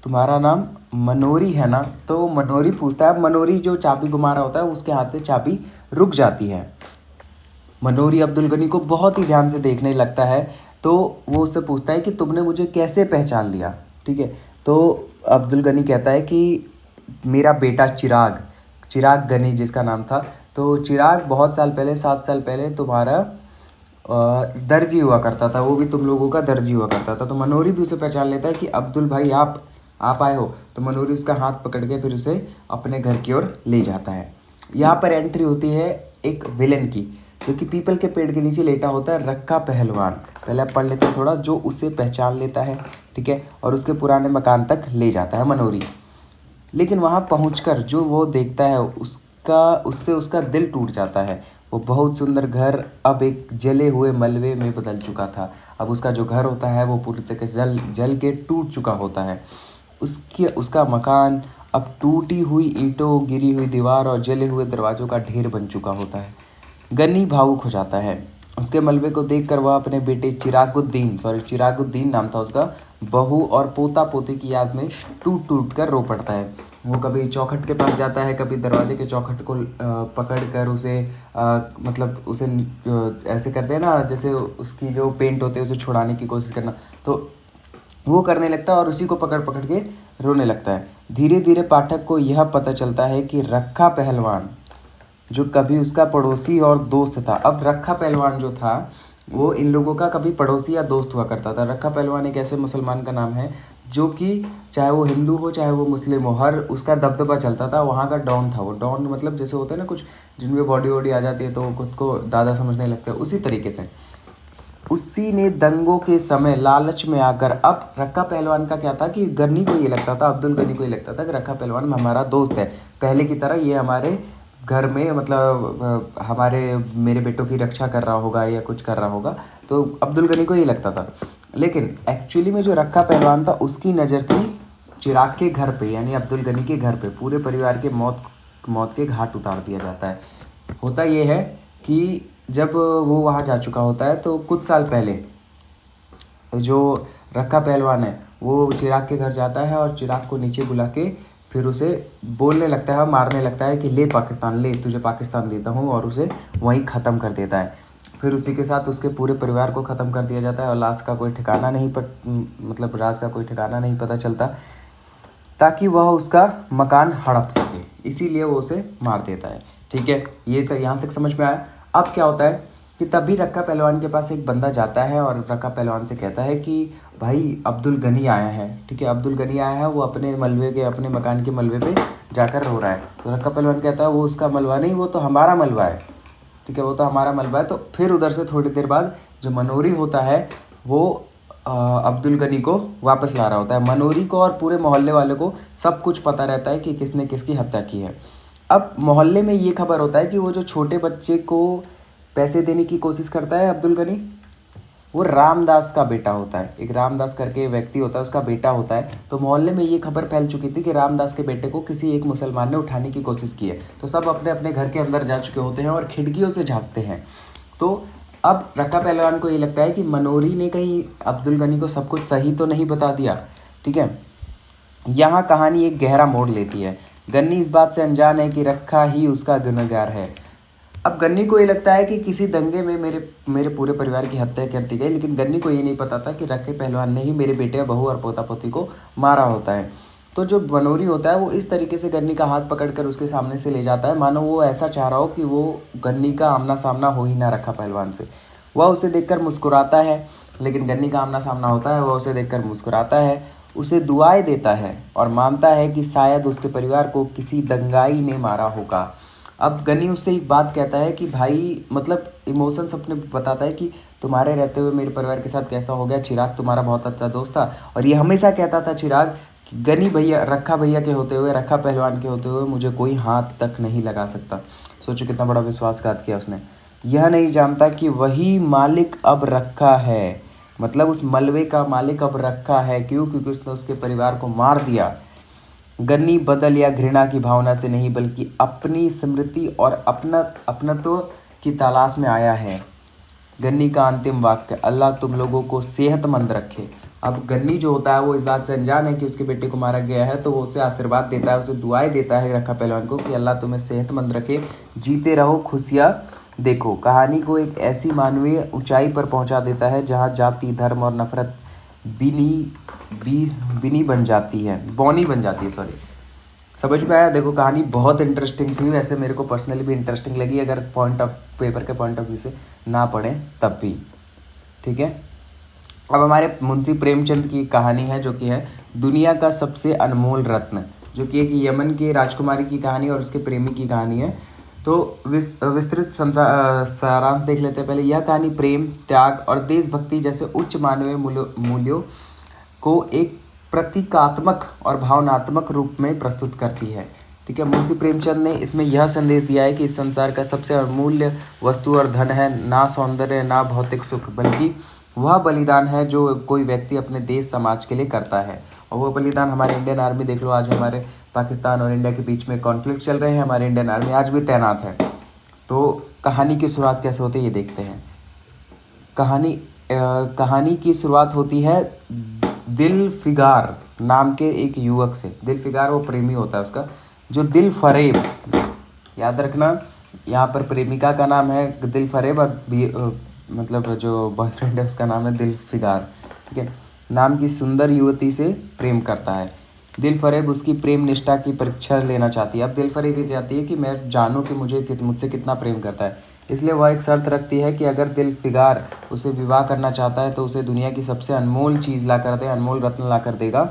तुम्हारा नाम मनोरी है ना। तो मनोरी पूछता है, मनोरी जो चाबी घुमा रहा होता है उसके हाथ से चाबी रुक जाती है। मनोरी अब्दुल गनी को बहुत ही ध्यान से देखने लगता है। तो वो उससे पूछता है कि तुमने मुझे कैसे पहचान लिया। ठीक है, तो अब्दुल गनी कहता है कि मेरा बेटा चिराग, चिराग गनी जिसका नाम था, तो चिराग बहुत साल पहले, 7 साल पहले तुम्हारा दर्जी हुआ करता था, वो भी तुम लोगों का दर्जी हुआ करता था। तो मनोरी भी उसे पहचान लेता है कि अब्दुल भाई आप आए हो। तो मनोरी उसका हाथ पकड़ के फिर उसे अपने घर की ओर ले जाता है। यहाँ पर एंट्री होती है एक विलेन की, जो कि पीपल के पेड़ के नीचे लेटा होता है रक्का पहलवान। पहले आप पढ़ लेते हैं थोड़ा। जो उसे पहचान लेता है, ठीक है, और उसके पुराने मकान तक ले जाता है मनोरी। लेकिन वहाँ पहुँचकर जो वो देखता है उससे उसका दिल टूट जाता है। वो बहुत सुंदर घर अब एक जले हुए मलबे में बदल चुका था। अब उसका जो घर होता है वो पूरी तरह से जल के टूट चुका होता है। उसका मकान अब टूटी हुई ईंटों, गिरी हुई दीवार और जले हुए दरवाजों का ढेर बन चुका होता है। गनी भावुक हो जाता है। उसके मलबे को देखकर वह अपने बेटे चिरागुद्दीन नाम था उसका, बहू और पोता पोती की याद में टूट टूट कर रो पड़ता है। वो कभी चौखट के पास जाता है, कभी दरवाजे के चौखट को पकड़ कर उसे मतलब उसे ऐसे करते हैं ना, जैसे उसकी जो पेंट होते हैं उसे छुड़ाने की कोशिश करना, तो वो करने लगता है और उसी को पकड़ पकड़ के रोने लगता है। धीरे धीरे पाठक को यह पता चलता है कि रक्खा पहलवान जो कभी उसका पड़ोसी और दोस्त था, अब रक्खा पहलवान जो था वो इन लोगों का कभी पड़ोसी या दोस्त हुआ करता था। रक्खा पहलवान एक ऐसे मुसलमान का नाम है जो कि चाहे वो हिंदू हो चाहे वो मुस्लिम हो, हर उसका दबदबा चलता था। वहाँ का डॉन था वो। डॉन मतलब जैसे होता है ना कुछ जिनमें बॉडी वॉडी आ जाती है तो खुद को दादा समझने लगता है, उसी तरीके से उसी ने दंगों के समय लालच में आकर, अब रक्का पहलवान का क्या था कि गनी को ये लगता था, अब्दुल गनी को ये लगता था कि रक्का पहलवान हमारा दोस्त है, पहले की तरह ये हमारे घर में मतलब हमारे मेरे बेटों की रक्षा कर रहा होगा या कुछ कर रहा होगा। तो अब्दुल गनी को ये लगता था। लेकिन एक्चुअली में जो रक्का पहलवान था उसकी नज़र थी चिराग के घर पे, यानी अब्दुल गनी के घर पे। पूरे परिवार के मौत के घाट उतार दिया जाता है। होता ये है कि जब वो वहाँ जा चुका होता है तो कुछ साल पहले जो रक्का पहलवान है वो चिराग के घर जाता है और चिराग को नीचे बुला के फिर उसे बोलने लगता है, मारने लगता है कि ले पाकिस्तान, ले तुझे पाकिस्तान देता हूँ, और उसे वहीं ख़त्म कर देता है। फिर उसी के साथ उसके पूरे परिवार को ख़त्म कर दिया जाता है और लाश का कोई ठिकाना नहीं मतलब राज का कोई ठिकाना नहीं पता चलता, ताकि वह उसका मकान हड़प सके, इसीलिए वो उसे मार देता है। ठीक है, ये तो यहाँ तक समझ में आया। अब क्या होता है कि तभी रक्का पहलवान के पास एक बंदा जाता है और रक्का पहलवान से कहता है कि भाई अब्दुल गनी आया है। ठीक है, अब्दुल गनी आया है, वो अपने मकान के मलबे पे जाकर रो रहा है। तो रक्का पहलवान कहता है वो उसका मलबा नहीं, वो तो हमारा मलबा है। ठीक है, वो तो हमारा मलबा है। तो फिर उधर से थोड़ी देर बाद जो मनोरी होता है वो अब्दुल गनी को वापस ला रहा होता है। मनोरी को और पूरे मोहल्ले वाले को सब कुछ पता रहता है कि किसने किसकी हत्या की है। अब मोहल्ले में ये खबर होता है कि वो जो छोटे बच्चे को पैसे देने की कोशिश करता है अब्दुल गनी, वो रामदास का बेटा होता है। एक रामदास करके व्यक्ति होता है, उसका बेटा होता है। तो मोहल्ले में ये खबर फैल चुकी थी कि रामदास के बेटे को किसी एक मुसलमान ने उठाने की कोशिश की है। तो सब अपने अपने घर के अंदर जा चुके होते हैं और खिड़कियों से झांकते हैं। तो अब रक्का पहलवान को ये लगता है कि मनोरी ने कहीं अब्दुल गनी को सब कुछ सही तो नहीं बता दिया। ठीक है, यहाँ कहानी एक गहरा मोड़ लेती है। गन्नी इस बात से अनजान है कि रक्का ही उसका गुनहगार है। अब गन्नी को ये लगता है कि किसी दंगे में मेरे पूरे परिवार की हत्या कर दी गई, लेकिन गन्नी को ये नहीं पता था कि रक्के पहलवान ने ही मेरे बेटे, बहू और पोता पोती को मारा होता है। तो जो बनोरी होता है वो इस तरीके से गन्नी का हाथ पकड़कर उसके सामने से ले जाता है, मानो वो ऐसा चाह रहा हो कि वो गन्नी का आमना सामना हो ही ना रक्का पहलवान से। वह उसे देखकर मुस्कुराता है, लेकिन गन्नी का आमना सामना होता है, वह उसे देखकर मुस्कुराता है, उसे दुआएं देता है और मानता है कि शायद उसके परिवार को किसी दंगाई ने मारा होगा। अब गनी उससे एक बात कहता है कि भाई मतलब इमोशंस अपने बताता है कि तुम्हारे रहते हुए मेरे परिवार के साथ कैसा हो गया, चिराग तुम्हारा बहुत अच्छा दोस्त था। और ये हमेशा कहता था चिराग कि गनी भैया, रक्का भैया के होते हुए, रक्का पहलवान के होते हुए मुझे कोई हाथ तक नहीं लगा सकता। सोचो कितना बड़ा विश्वासघात किया उसने। यह नहीं जानता कि वही मालिक अब रक्का है। मतलब उस मलबे का मालिक अब रखा है। क्यों? क्योंकि उसने उसके परिवार को मार दिया। गन्नी बदल या घृणा की भावना से नहीं, बल्कि अपनी स्मृति और अपनत्व की तलाश में आया है। गन्नी का अंतिम वाक्य, अल्लाह तुम लोगों को सेहतमंद रखे। अब गन्नी जो होता है वो इस बात से अनजान है कि उसके बेटे को मारा गया है, तो वो उसे आशीर्वाद देता है, उसे दुआएं देता है रखा पहलवान को कि अल्लाह तुम्हें सेहतमंद रखे, जीते रहो, खुशियाँ देखो। कहानी को एक ऐसी मानवीय ऊंचाई पर पहुंचा देता है जहां जाति, धर्म और नफरत बिनी बन जाती है, बौनी बन जाती है। सॉरी, समझ में आया? देखो कहानी बहुत इंटरेस्टिंग थी, वैसे मेरे को पर्सनली भी इंटरेस्टिंग लगी, अगर पेपर के पॉइंट ऑफ व्यू से ना पढ़ें तब भी। ठीक है, अब हमारे मुंशी प्रेमचंद की कहानी है जो कि है दुनिया का सबसे अनमोल रत्न, जो कि एक यमन के राजकुमारी की कहानी और उसके प्रेमी की कहानी है। तो विस्तृत सारांश देख लेते हैं पहले। यह कहानी प्रेम, त्याग और देशभक्ति जैसे उच्च मानवीय मूल्यों को एक प्रतीकात्मक और भावनात्मक रूप में प्रस्तुत करती है। ठीक है, मुंशी प्रेमचंद ने इसमें यह संदेश दिया है कि इस संसार का सबसे अमूल्य वस्तु और धन है ना सौंदर्य, ना भौतिक सुख, बल्कि वह बलिदान है जो कोई व्यक्ति अपने देश समाज के लिए करता है। और वो बलिदान हमारे इंडियन आर्मी देख लो, आज हमारे पाकिस्तान और इंडिया के बीच में कॉन्फ्लिक्ट चल रहे हैं, हमारे इंडियन आर्मी आज भी तैनात है। तो कहानी की शुरुआत कैसे होती है ये देखते हैं। कहानी की शुरुआत होती है दिलफिगार नाम के एक युवक से। दिलफिगार वो प्रेमी होता है उसका, जो दिलफरेब, याद रखना यहाँ पर प्रेमिका का नाम है दिलफरेब और मतलब जो बॉयफ्रेंड है उसका नाम है दिलफिगार। ठीक है, नाम की सुंदर युवती से प्रेम करता है। दिलफरेब उसकी प्रेम निष्ठा की परीक्षा लेना चाहती है। अब दिलफरेब ये चाहती है कि मैं जानूं कि मुझसे कितना प्रेम करता है, इसलिए वह एक शर्त रखती है कि अगर दिलफिगार उसे विवाह करना चाहता है तो उसे दुनिया की सबसे अनमोल चीज़ ला कर दे, अनमोल रत्न ला कर देगा।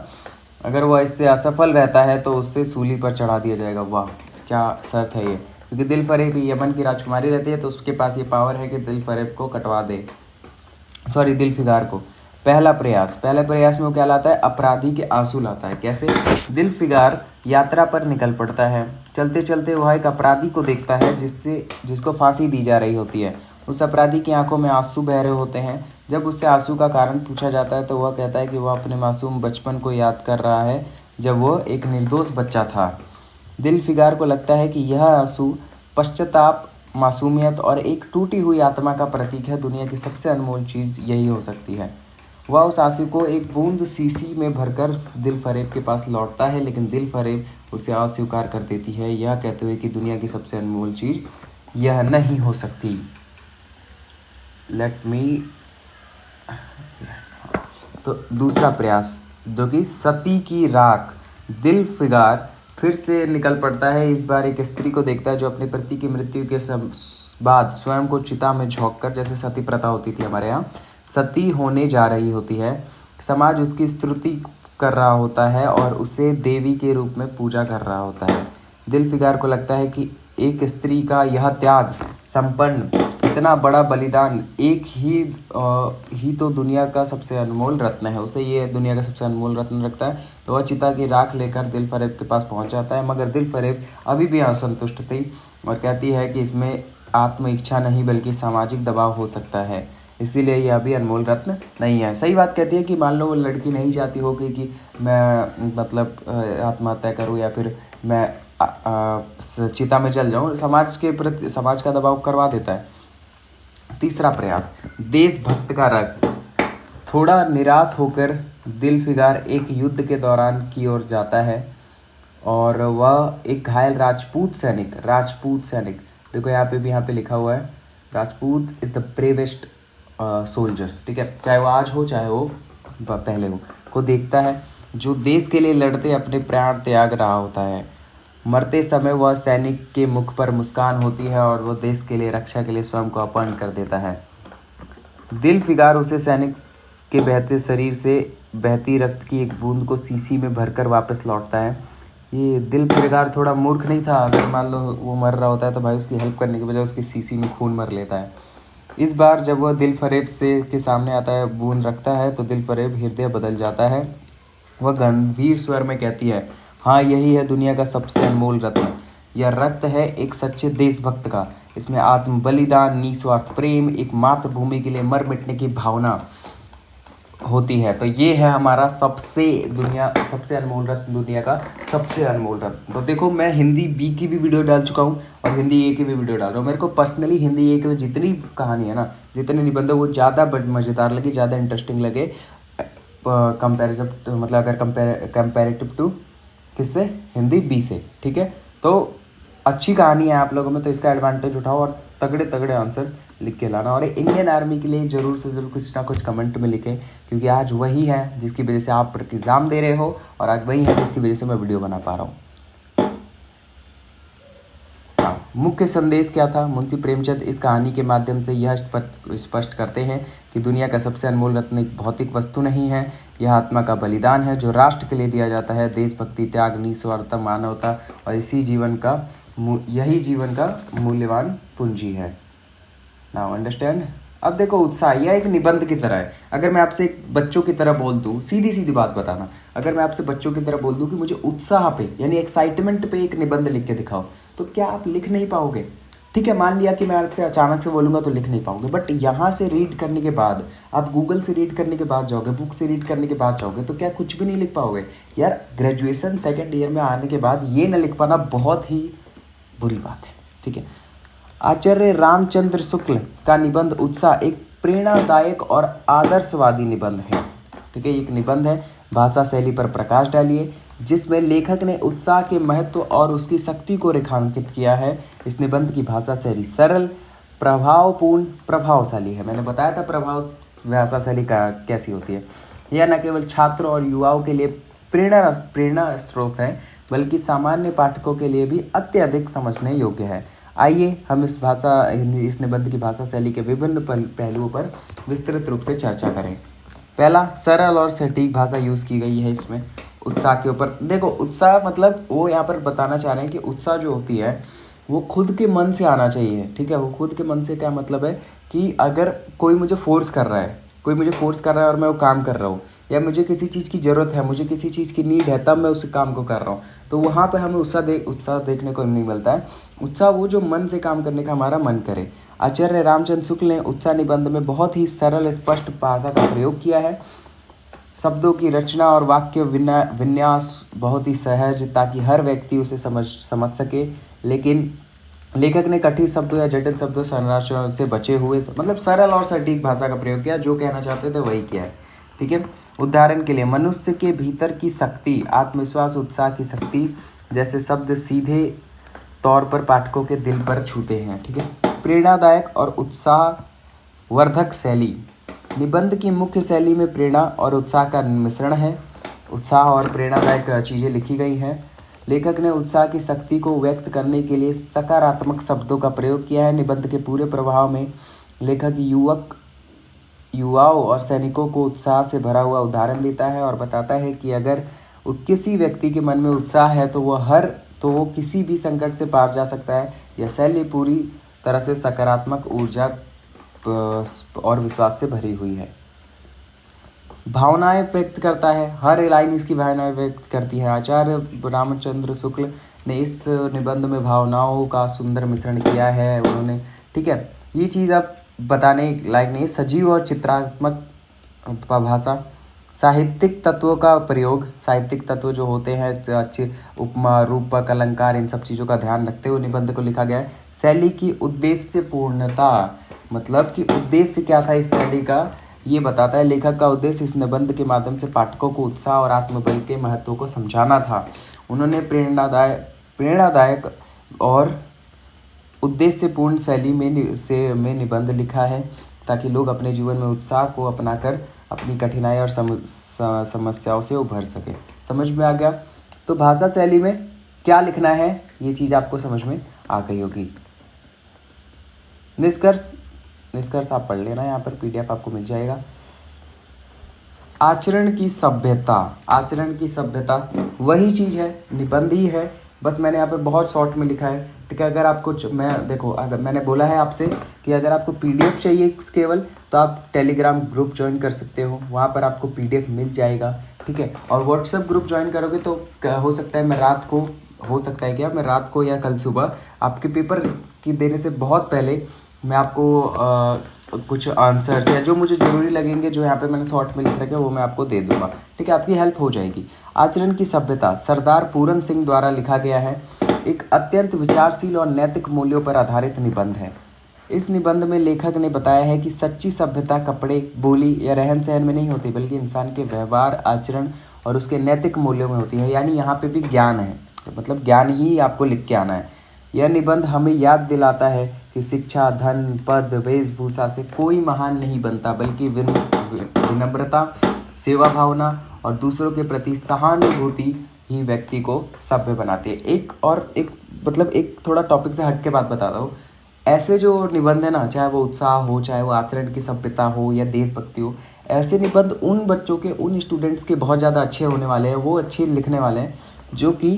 अगर वह इससे असफल रहता है तो उससे सूली पर चढ़ा दिया जाएगा। वाह, क्या शर्त है ये! क्योंकि दिलफरेब यमन की राजकुमारी रहती है तो उसके पास ये पावर है कि दिलफरेब को कटवा दे, सॉरी दिलफिगार को। पहले प्रयास में वो क्या लाता है? अपराधी के आंसू लाता है। कैसे? दिलफिगार यात्रा पर निकल पड़ता है। चलते चलते वह एक अपराधी को देखता है जिसको फांसी दी जा रही होती है। उस अपराधी की आंखों में आंसू बह रहे होते हैं। जब उससे आंसू का कारण पूछा जाता है तो वह कहता है कि वह अपने मासूम बचपन को याद कर रहा है जब वो एक निर्दोष बच्चा था। दिलफिगार को लगता है कि यह आंसू पश्चाताप, मासूमियत और एक टूटी हुई आत्मा का प्रतीक है। दुनिया की सबसे अनमोल चीज़ यही हो सकती है। वह उस आंसू को एक बूंद शीशी में भरकर दिलफरेब के पास लौटता है, लेकिन दिलफरेब उसे अस्वीकार कर देती है, यह कहते हुए कि दुनिया की सबसे अनमोल चीज़ यह नहीं हो सकती। Let me. तो दूसरा प्रयास जो कि सती की राख। दिलफिगार फिर से निकल पड़ता है। इस बार एक स्त्री को देखता है जो अपने पति की मृत्यु के बाद स्वयं को चिता में झोंककर, जैसे सती प्रथा होती थी हमारे यहाँ, सती होने जा रही होती है। समाज उसकी स्तुति कर रहा होता है और उसे देवी के रूप में पूजा कर रहा होता है। दिलफिगार को लगता है कि एक स्त्री का यह त्याग संपन्न इतना बड़ा बलिदान एक ही तो दुनिया का सबसे अनमोल रत्न है। उसे ये दुनिया का सबसे अनमोल रत्न रखता है। तो वह चिता की राख लेकर दिलफरेब के पास पहुंच जाता है, मगर दिलफरेब अभी भी असंतुष्ट थी और कहती है कि इसमें आत्म इच्छा नहीं बल्कि सामाजिक दबाव हो सकता है, इसीलिए यह भी अनमोल रत्न नहीं है। सही बात कहती है कि मान लो वो लड़की नहीं चाहती होगी कि मैं मतलब आत्महत्या करूं या फिर मैं चिता में जल जाऊं, समाज के प्रति समाज का दबाव करवा देता है। तीसरा प्रयास, देशभक्त का रंग। थोड़ा निराश होकर दिलफिगार एक युद्ध के दौरान की ओर जाता है और वह एक घायल राजपूत सैनिक, देखो यहाँ पे लिखा हुआ है Rajput is the bravest soldiers. ठीक है, चाहे वो आज हो चाहे वो पहले हो, को देखता है जो देश के लिए लड़ते अपने प्राण त्याग रहा होता है। मरते समय वह सैनिक के मुख पर मुस्कान होती है और वह देश के लिए, रक्षा के लिए स्वयं को अर्पण कर देता है। दिलफिगार उसे सैनिक के बहते शरीर से बहती रक्त की एक बूंद को शीशी में भरकर वापस लौटता है। ये दिलफिगार थोड़ा मूर्ख नहीं था, अगर मान लो वो मर रहा होता है तो भाई उसकी हेल्प करने के बजाय उसकी शीशी में खून मर लेता है। इस बार जब वह दिलफरेब के सामने आता है, बूंद रखता है, तो दिलफरेब हृदय बदल जाता है। वह गंभीर स्वर में कहती है, हाँ यही है दुनिया का सबसे अनमोल रत्न। यह रक्त है एक सच्चे देशभक्त का। इसमें आत्म बलिदान, निस्वार्थ प्रेम, एक मातृभूमि के लिए मर मिटने की भावना होती है। तो ये है हमारा सबसे अनमोल रत्न, दुनिया का सबसे अनमोल रत्न। तो देखो, मैं हिंदी बी की भी वीडियो डाल चुका हूँ और हिंदी ए की भी वीडियो डाल रहा हूँ। मेरे को पर्सनली हिंदी ए की जितनी कहानी है ना, जितने निबंध है, वो ज़्यादा मज़ेदार लगे, ज़्यादा इंटरेस्टिंग लगे कंपेरिजन, मतलब अगर कंपेरेटिव टू किससे, हिंदी बी से। ठीक है, तो अच्छी कहानी है आप लोगों में, तो इसका एडवांटेज उठाओ और तगड़े तगड़े आंसर लिख के लाना। और इंडियन आर्मी के लिए ज़रूर से ज़रूर कुछ ना कुछ कमेंट में लिखें, क्योंकि आज वही है जिसकी वजह से आप एग्ज़ाम दे रहे हो और आज वही है जिसकी वजह से मैं वीडियो बना पा रहा हूँ। हाँ, मुख्य संदेश क्या था? मुंशी प्रेमचंद इस कहानी के माध्यम से यह स्पष्ट करते हैं कि दुनिया का सबसे अनमोल रत्न एक भौतिक वस्तु नहीं है, यह आत्मा का बलिदान है जो राष्ट्र के लिए दिया जाता है। देशभक्ति, त्याग, निस्वार्थता, मानवता और यही जीवन का मूल्यवान पूंजी है। Now understand. अब देखो, उत्साह यह एक निबंध की तरह है। अगर मैं आपसे एक बच्चों की तरह बोल दूं, सीधी सीधी बात बताना, अगर मैं आपसे बच्चों की तरह बोल दूं कि मुझे उत्साह पे यानी एक्साइटमेंट पे एक निबंध लिख के दिखाओ, तो क्या आप लिख नहीं पाओगे? ठीक है, मान लिया कि मैं आपसे अचानक से बोलूंगा तो लिख नहीं पाओगे, बट यहाँ से रीड करने के बाद, आप गूगल से रीड करने के बाद जाओगे, बुक से रीड करने के बाद जाओगे, तो क्या कुछ भी नहीं लिख पाओगे? यार, ग्रेजुएशन सेकेंड ईयर में आने के बाद ये ना लिख पाना बहुत ही बुरी बात है। ठीक है, आचार्य रामचंद्र शुक्ल का निबंध उत्साह एक प्रेरणादायक और आदर्शवादी निबंध है। ठीक है, एक निबंध है। भाषा शैली पर प्रकाश डालिए, जिसमें लेखक ने उत्साह के महत्व और उसकी शक्ति को रेखांकित किया है। इस निबंध की भाषा शैली सरल, प्रभावपूर्ण, प्रभावशाली है। मैंने बताया था भाषा शैली का कैसी होती है। यह न केवल छात्रों और युवाओं के लिए प्रेरणा स्रोत है, बल्कि सामान्य पाठकों के लिए भी अत्यधिक समझने योग्य है। आइए हम इस निबंध की भाषा शैली के विभिन्न पहलुओं पर विस्तृत रूप से चर्चा करें। पहला, सरल और सटीक भाषा यूज़ की गई है इसमें उत्साह के ऊपर। देखो, उत्साह मतलब वो यहाँ पर बताना चाह रहे हैं कि उत्साह जो होती है वो खुद के मन से आना चाहिए। ठीक है, वो खुद के मन से क्या मतलब है कि अगर कोई मुझे फोर्स कर रहा है और मैं वो काम कर रहा हूँ, या मुझे किसी चीज़ की ज़रूरत है, मुझे किसी चीज़ की नीड है, तब मैं उस काम को कर रहा हूँ, तो वहाँ पे हमें उत्साह देखने को नहीं मिलता है। उत्साह वो जो मन से काम करने का हमारा मन करे। आचार्य रामचंद्र शुक्ल ने उत्साह निबंध में बहुत ही सरल स्पष्ट भाषा का प्रयोग किया है। शब्दों की रचना और वाक्य विन्यास बहुत ही सहज, ताकि हर व्यक्ति उसे समझ सके। लेकिन लेखक ने कठिन शब्दों या जटिल शब्दों संरचना से बचे हुए मतलब सरल और सटीक भाषा का प्रयोग किया। जो कहना चाहते थे वही किया है। ठीक है, उदाहरण के लिए, मनुष्य के भीतर की शक्ति, आत्मविश्वास, उत्साह की शक्ति जैसे शब्द सीधे तौर पर पाठकों के दिल पर छूते हैं। ठीक है, प्रेरणादायक और उत्साह वर्धक शैली। निबंध की मुख्य शैली में प्रेरणा और उत्साह का मिश्रण है। उत्साह और प्रेरणादायक चीज़ें लिखी गई हैं। लेखक ने उत्साह की शक्ति को व्यक्त करने के लिए सकारात्मक शब्दों का प्रयोग किया है। निबंध के पूरे प्रभाव में लेखक युवाओं और सैनिकों को उत्साह से भरा हुआ उदाहरण देता है और बताता है कि अगर किसी व्यक्ति के मन में उत्साह है तो वो किसी भी संकट से पार जा सकता है। यह शैली पूरी तरह से सकारात्मक ऊर्जा और विश्वास से भरी हुई है। भावनाएं व्यक्त करता है, हर लाइन इसकी भावनाएं व्यक्त करती है। आचार्य रामचंद्र शुक्ल ने इस निबंध में भावनाओं का सुंदर मिश्रण किया है उन्होंने। ठीक है, ये चीज़ अब बताने लायक नहीं। सजीव और चित्रात्मक भाषा, साहित्यिक तत्वों का प्रयोग, साहित्यिक तत्व जो होते हैं अच्छे उपमा, रूपक, अलंकार, इन सब चीज़ों का ध्यान रखते हुए निबंध को लिखा गया है। शैली की उद्देश्य पूर्णता, मतलब कि उद्देश्य क्या था इस शैली का, ये बताता है। लेखक का उद्देश्य इस निबंध के माध्यम से पाठकों को उत्साह और आत्मबल के महत्व को समझाना था। उन्होंने प्रेरणादायक और उद्देश्यपूर्ण शैली में निबंध लिखा है, ताकि लोग अपने जीवन में उत्साह को अपनाकर अपनी कठिनाई और समस्याओं से उभर सके। समझ में आ गया? तो भाषा शैली में क्या लिखना है ये चीज़ आपको समझ में आ गई होगी। निष्कर्ष आप पढ़ लेना, यहाँ पर PDF आपको मिल जाएगा। आचरण की सभ्यता वही चीज़ है, निबंध ही है, बस मैंने यहाँ पे बहुत शॉर्ट में लिखा है। ठीक है, अगर आपको अगर मैंने बोला है आपसे कि अगर आपको PDF चाहिए केवल, तो आप टेलीग्राम ग्रुप ज्वाइन कर सकते हो, वहाँ पर आपको PDF मिल जाएगा। ठीक है, और व्हाट्सएप ग्रुप ज्वाइन करोगे तो हो सकता है मैं रात को या कल सुबह आपके पेपर की देने से बहुत पहले मैं आपको कुछ आंसर या जो मुझे ज़रूरी लगेंगे, जो यहाँ पे मैंने शॉर्ट में लिख रखे वो मैं आपको दे दूंगा, ठीक है, आपकी हेल्प हो जाएगी। आचरण की सभ्यता सरदार पूरन सिंह द्वारा लिखा गया है। एक अत्यंत विचारशील और नैतिक मूल्यों पर आधारित निबंध है। इस निबंध में लेखक ने बताया है कि सच्ची सभ्यता कपड़े, बोली या रहन सहन में नहीं होती, बल्कि इंसान के व्यवहार, आचरण और उसके नैतिक मूल्यों में होती है। यानी यहाँ पे भी ज्ञान है, मतलब ज्ञान ही आपको लिख के आना है। यह निबंध हमें याद दिलाता है कि शिक्षा, धन, पद, वेशभूषा से कोई महान नहीं बनता, बल्कि विनम्रता, सेवा भावना और दूसरों के प्रति सहानुभूति ही व्यक्ति को सभ्य बनाती है। एक थोड़ा टॉपिक से हट के बात बताता हूँ। ऐसे जो निबंध है ना, चाहे वो उत्साह हो, चाहे वो आचरण की सभ्यता हो या देशभक्ति हो, ऐसे निबंध उन बच्चों के, उन स्टूडेंट्स के बहुत ज़्यादा अच्छे होने वाले हैं, वो अच्छे लिखने वाले हैं जो कि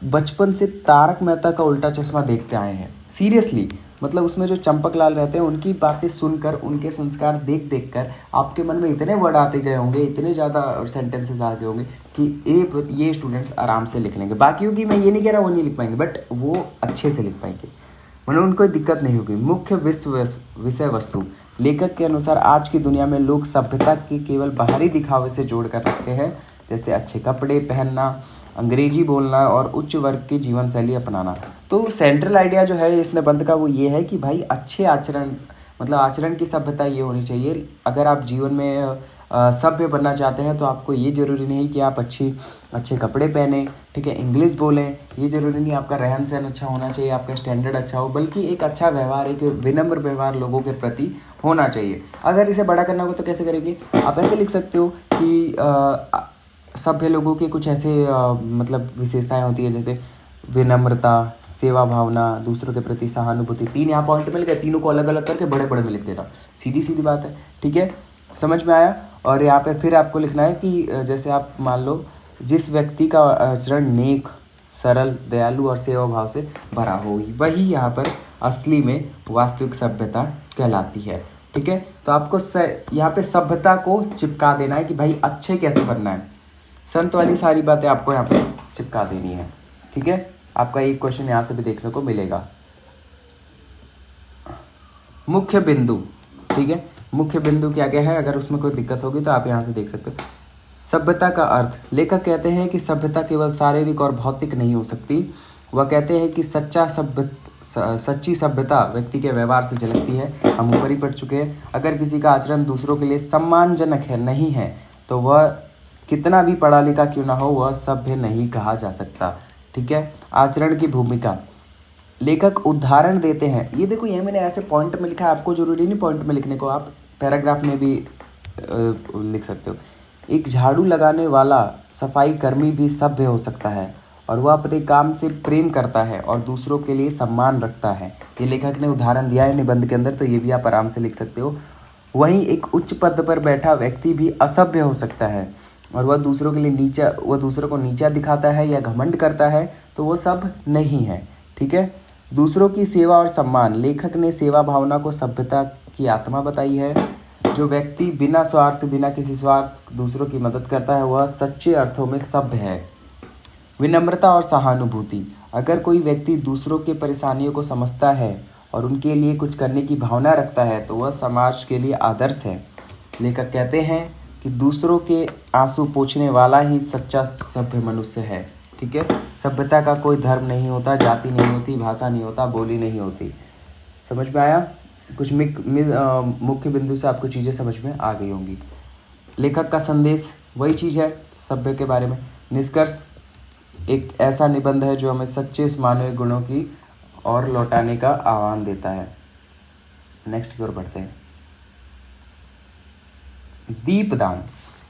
बचपन से तारक मेहता का उल्टा चश्मा देखते आए हैं। सीरियसली, मतलब उसमें जो चंपकलाल रहते हैं उनकी बातें सुनकर, उनके संस्कार देख देख कर आपके मन में इतने वर्ड आते गए होंगे, इतने ज़्यादा सेंटेंसेस आ गए होंगे कि ये स्टूडेंट्स आराम से लिख लेंगे। बाकियों की मैं ये नहीं कह रहा वो नहीं लिख पाएंगे, बट वो अच्छे से लिख पाएंगे, मतलब उनको दिक्कत नहीं होगी। मुख्य विषय वस्तु लेखक के अनुसार आज की दुनिया में लोग सभ्यता के केवल बाहरी दिखावे से जोड़ कर रखते हैं, जैसे अच्छे कपड़े पहनना, अंग्रेजी बोलना और उच्च वर्ग की जीवन शैली अपनाना। तो सेंट्रल आइडिया जो है इस निबंध का वो ये है कि भाई अच्छे आचरण, मतलब आचरण की सभ्यता ये होनी चाहिए। अगर आप जीवन में सभ्य बनना चाहते हैं तो आपको ये ज़रूरी नहीं कि आप अच्छे कपड़े पहने, ठीक है, इंग्लिश बोलें, ये ज़रूरी नहीं आपका रहन सहन अच्छा होना चाहिए, आपका स्टैंडर्ड अच्छा हो, बल्कि एक अच्छा व्यवहार, एक विनम्र व्यवहार लोगों के प्रति होना चाहिए। अगर इसे बड़ा करना होगा तो कैसे करेंगे? आप ऐसे लिख सकते हो कि सभ्य लोगों के कुछ ऐसे मतलब विशेषताएं होती है, जैसे विनम्रता, सेवा भावना, दूसरों के प्रति सहानुभूति। 3 यहाँ पॉइंट मिल गए, तीनों को अलग अलग करके बड़े बड़े में लिख देना, सीधी सीधी बात है, ठीक है, समझ में आया। और यहाँ पे फिर आपको लिखना है कि जैसे आप मान लो जिस व्यक्ति का आचरण नेक, सरल, दयालु और सेवा भाव से भरा हो, वही यहाँ पर असली में वास्तविक सभ्यता कहलाती है, ठीक है। तो आपको यहाँ पे सभ्यता को चिपका देना है कि भाई अच्छे कैसे बनना है, संत वाली सारी बातें आपको यहाँ पे चिपका देनी है, ठीक है। आपका एक क्वेश्चन यहाँ से भी देखने को मिलेगा। मुख्य बिंदु, ठीक है, मुख्य बिंदु क्या क्या है, अगर उसमें कोई दिक्कत होगी तो आप यहाँ से देख सकते हो। सभ्यता का अर्थ, लेखक कहते हैं कि सभ्यता केवल शारीरिक और भौतिक नहीं हो सकती। वह कहते हैं कि सच्ची सभ्यता व्यक्ति के व्यवहार से झलकती है। हम ऊपर ही पढ़ चुके हैं। अगर किसी का आचरण दूसरों के लिए सम्मानजनक है, नहीं है, तो वह कितना भी पढ़ा लिखा क्यों ना हो, वह सभ्य नहीं कहा जा सकता, ठीक है। आचरण की भूमिका, लेखक उदाहरण देते हैं। ये देखो, ये मैंने ऐसे पॉइंट में लिखा है, आपको जरूरी नहीं पॉइंट में लिखने को, आप पैराग्राफ में भी लिख सकते हो। एक झाड़ू लगाने वाला सफाई कर्मी भी सभ्य हो सकता है और वह अपने काम से प्रेम करता है और दूसरों के लिए सम्मान रखता है। ये लेखक ने उदाहरण दिया है निबंध के अंदर, तो ये भी आप आराम से लिख सकते हो। वहीं एक उच्च पद पर बैठा व्यक्ति भी असभ्य हो सकता है और वह दूसरों को नीचा दिखाता है या घमंड करता है, तो वो सब नहीं है, ठीक है। दूसरों की सेवा और सम्मान, लेखक ने सेवा भावना को सभ्यता की आत्मा बताई है। जो व्यक्ति बिना किसी स्वार्थ दूसरों की मदद करता है, वह सच्चे अर्थों में सभ्य है। विनम्रता और सहानुभूति, अगर कोई व्यक्ति दूसरों के परेशानियों को समझता है और उनके लिए कुछ करने की भावना रखता है, तो वह समाज के लिए आदर्श है। लेखक कहते हैं कि दूसरों के आंसू पोंछने वाला ही सच्चा सभ्य मनुष्य है, ठीक है। सभ्यता का कोई धर्म नहीं होता, जाति नहीं होती, भाषा नहीं होता, बोली नहीं होती। समझ में आया? कुछ मुख्य बिंदु से आपको चीज़ें समझ में आ गई होंगी। लेखक का संदेश वही चीज़ है सभ्य के बारे में। निष्कर्ष, एक ऐसा निबंध है जो हमें सच्चे मानवीय गुणों की ओर लौटाने का आह्वान देता है। नेक्स्ट की ओर बढ़ते हैं।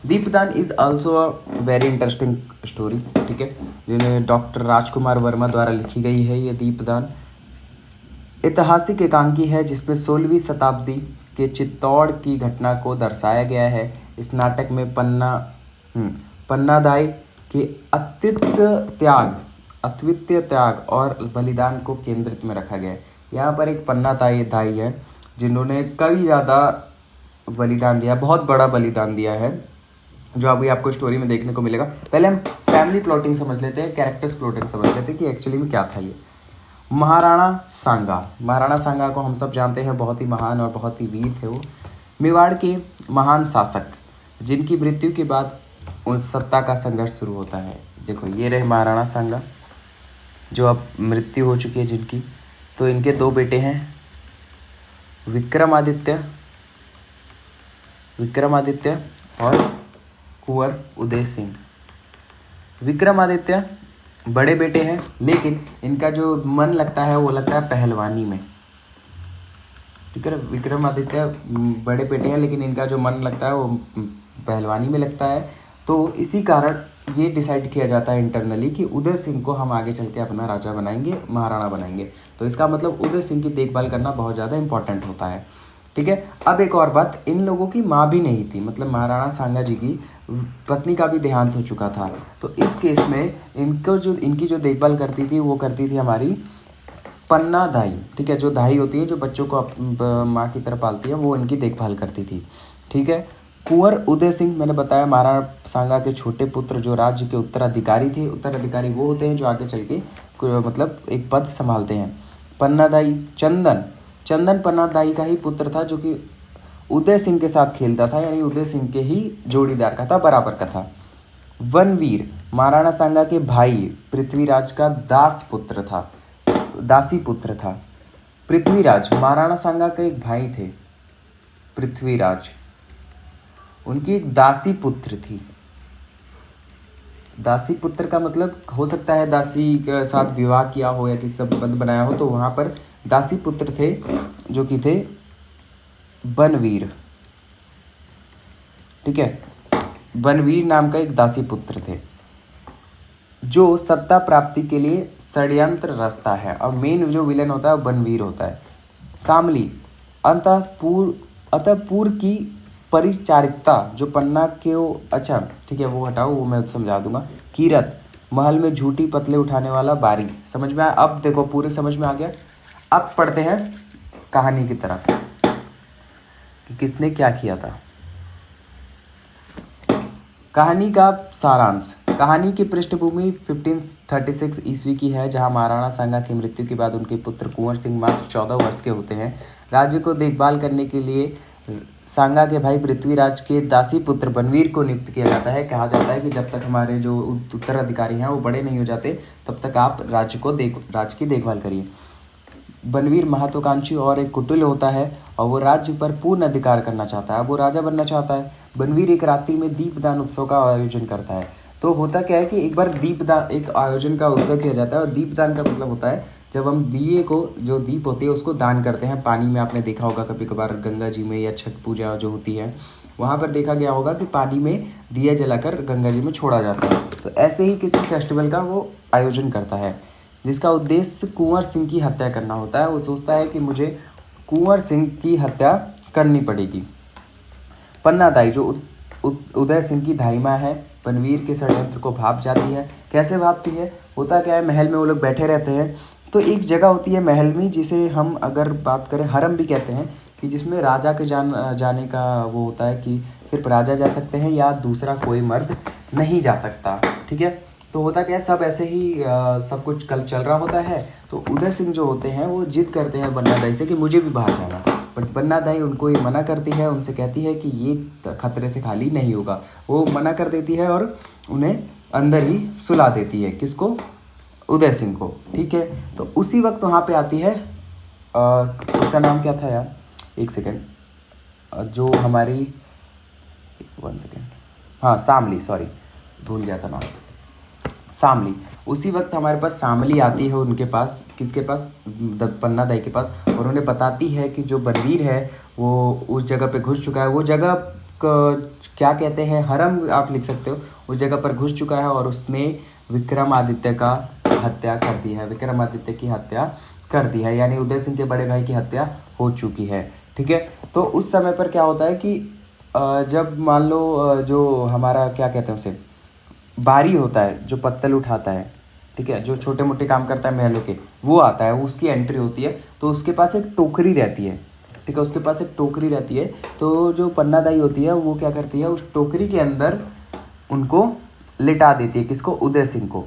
दीपदान is also a very interesting story, ठीक है, जिन्हें डॉक्टर राजकुमार वर्मा द्वारा लिखी गई है। ये दीपदान ऐतिहासिक एकांकी है जिसमें 16वीं शताब्दी के चित्तौड़ की घटना को दर्शाया गया है। इस नाटक में पन्नादाई के अद्वितीय त्याग और बलिदान को केंद्रित में रखा गया है। यहाँ पर एक पन्नादाई है जिन्होंने कई ज़्यादा बलिदान दिया, बहुत बड़ा बलिदान दिया है, जो अभी आपको स्टोरी में देखने को मिलेगा। पहले हम फैमिली प्लॉटिंग समझ लेते हैं, कैरेक्टर्स प्लॉटिंग समझ लेते हैं कि एक्चुअली में क्या था ये। महाराणा सांगा। महाराणा सांगा को हम सब जानते हैं, बहुत ही महान और बहुत ही वीर थे वो। मेवाड़ के महान शासक जिनकी मृत्यु के बाद उन सत्ता का संघर्ष शुरू होता है। देखो ये रहे महाराणा सांगा जो अब मृत्यु हो चुकी है जिनकी। तो इनके दो बेटे हैं, विक्रमादित्य और कुंवर उदय सिंह। विक्रमादित्य बड़े बेटे हैं, लेकिन इनका जो मन लगता है वो लगता है पहलवानी में। ठीक है, विक्रमादित्य बड़े बेटे हैं, लेकिन इनका जो मन लगता है वो पहलवानी में लगता है। तो इसी कारण ये डिसाइड किया जाता है इंटरनली कि उदय सिंह को हम आगे चल के अपना राजा बनाएंगे, महाराणा बनाएंगे। तो इसका मतलब उदय सिंह की देखभाल करना बहुत ज़्यादा इंपॉर्टेंट होता है। ठीक है, अब एक और बात, इन लोगों की माँ भी नहीं थी, मतलब महाराणा सांगा जी की पत्नी का भी देहांत हो चुका था। तो इस केस में इनकी जो देखभाल करती थी वो करती थी हमारी पन्ना दाई। ठीक है, जो दाई होती है जो बच्चों को माँ की तरह पालती है, वो इनकी देखभाल करती थी। ठीक है, कुंवर उदय सिंह मैंने बताया महाराणा सांगा के छोटे पुत्र जो राज्य के उत्तराधिकारी थे। उत्तराधिकारी वो होते हैं जो आगे चल के मतलब एक पद संभालते हैं। पन्नादाई चंदन पन्नादाई का ही पुत्र था, जो कि उदय सिंह के साथ खेलता था, यानी उदय सिंह के ही जोड़ीदार का था, बराबर का था। वनवीर महाराणा सांगा के भाई पृथ्वीराज का दासी पुत्र था। पृथ्वीराज महाराणा सांगा के एक भाई थे, पृथ्वीराज, उनकी एक दासी पुत्र थी। दासी पुत्र का मतलब हो सकता है दासी के साथ विवाह किया हो या किसी संबंध बनाया हो, तो वहां पर दासी पुत्र थे जो कि थे बनवीर। ठीक है, बनवीर नाम का एक दासी पुत्र थे जो सत्ता प्राप्ति के लिए षड्यंत्र रचता है, और मेन जो विलन होता है वो बनवीर होता है। शामली अंतःपुर की परिचारिकता जो पन्ना के अच्छा ठीक है वो हटाओ, वो मैं समझा दूंगा। कीरत महल में झूठी पतले उठाने वाला बारी। समझ में आया? अब देखो पूरे समझ में आ गया। अब पढ़ते हैं कहानी की तरफ कि किसने क्या किया था। कहानी का सारांश। कहानी की पृष्ठभूमि 1536 ईस्वी की है, जहां महाराणा सांगा की मृत्यु के बाद उनके पुत्र कुंवर सिंह मात्र 14 वर्ष के होते हैं। राज्य को देखभाल करने के लिए सांगा के भाई पृथ्वीराज के दासी पुत्र बनवीर को नियुक्त किया जाता है। कहा जाता है कि जब तक हमारे जो उत्तराधिकारी हैं वो बड़े नहीं हो जाते तब तक आप राज्य की देखभाल करिए। बनवीर महत्वाकांक्षी और एक कुटिल होता है और वो राज्य पर पूर्ण अधिकार करना चाहता है। वो राजा बनना चाहता है। बनवीर एक रात्रि में दीपदान उत्सव का आयोजन करता है। तो होता क्या है कि एक बार एक आयोजन का उत्सव किया जाता है, और दीपदान का मतलब होता है जब हम दिए को, जो दीप होती है उसको दान करते हैं पानी में। आपने देखा होगा कभी कभार गंगा जी में, या छठ पूजा जो होती है वहाँ पर देखा गया होगा कि पानी में दिया जलाकर गंगा जी में छोड़ा जाता है। तो ऐसे ही किसी फेस्टिवल का वो आयोजन करता है जिसका उद्देश्य कुंवर सिंह की हत्या करना होता है। वो सोचता है कि मुझे कुंवर सिंह की हत्या करनी पड़ेगी। पन्नादाई जो उदय सिंह की धाई माँ है, बनवीर के षड्यंत्र को भाप जाती है। कैसे भापती है? होता क्या है, महल में वो लोग बैठे रहते हैं, तो एक जगह होती है महल में जिसे हम अगर बात करें हरम भी कहते हैं, कि जिसमें राजा के जाने का वो होता है कि सिर्फ राजा जा सकते हैं या दूसरा कोई मर्द नहीं जा सकता। ठीक है, तो होता क्या है, सब ऐसे ही सब कुछ कल चल रहा होता है। तो उदय सिंह जो होते हैं वो जिद करते हैं बन्नादाई से कि मुझे भी बाहर जाना, बट बन्नादाई उनको ये मना करती है। उनसे कहती है कि ये खतरे से खाली नहीं होगा। वो मना कर देती है और उन्हें अंदर ही सुला देती है। किसको? उदय सिंह को। ठीक है, तो उसी वक्त वहाँ पे आती है उसका नाम क्या था यार, एक सेकेंड, जो हमारी 1 सेकेंड, हाँ शामली, सॉरी भूल गया था नाम, शामली। उसी वक्त हमारे पास शामली आती है उनके पास। किसके पास? पन्नादाई के पास। और उन्हें बताती है कि जो बनवीर है वो उस जगह पे घुस चुका है। वो जगह क्या कहते हैं, हरम आप लिख सकते हो। उस जगह पर घुस चुका है और उसने विक्रमादित्य का हत्या कर दी है। विक्रमादित्य की हत्या कर दी है, यानी उदय सिंह के बड़े भाई की हत्या हो चुकी है। ठीक है, तो उस समय पर क्या होता है कि जब मान लो जो हमारा क्या कहते हैं उसे, बारी होता है जो पत्तल उठाता है, ठीक है, जो छोटे मोटे काम करता है महलों के, वो आता है, उसकी एंट्री होती है। तो उसके पास एक टोकरी रहती है। ठीक है, उसके पास एक टोकरी रहती है। तो जो पन्नादाई होती है वो क्या करती है, उस टोकरी के अंदर उनको लिटा देती है। किसको? उदय सिंह को।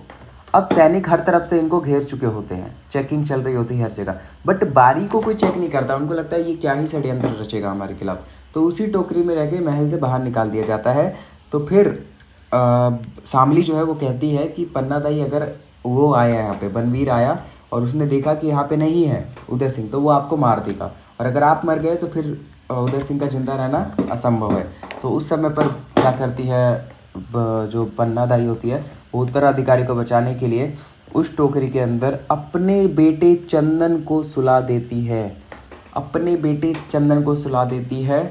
अब सैनिक हर तरफ से इनको घेर चुके होते हैं, चेकिंग चल रही होती है हर जगह, बट बारी को कोई चेक नहीं करता। उनको लगता है ये क्या ही षड्यंत्र रचेगा हमारे खिलाफ, तो उसी टोकरी में रह के महल से बाहर निकाल दिया जाता है। तो फिर शामली जो है वो कहती है कि पन्ना दाई अगर वो आया यहाँ पे, बनवीर आया और उसने देखा कि यहाँ पे नहीं है उदय सिंह, तो वो आपको मार देगा, और अगर आप मर गए तो फिर उदय सिंह का जिंदा रहना असंभव है। तो उस समय पर क्या करती है जो पन्ना दाई होती है, वो उत्तराधिकारी को बचाने के लिए उस टोकरी के अंदर अपने बेटे चंदन को सुला देती है, अपने बेटे चंदन को सुला देती है,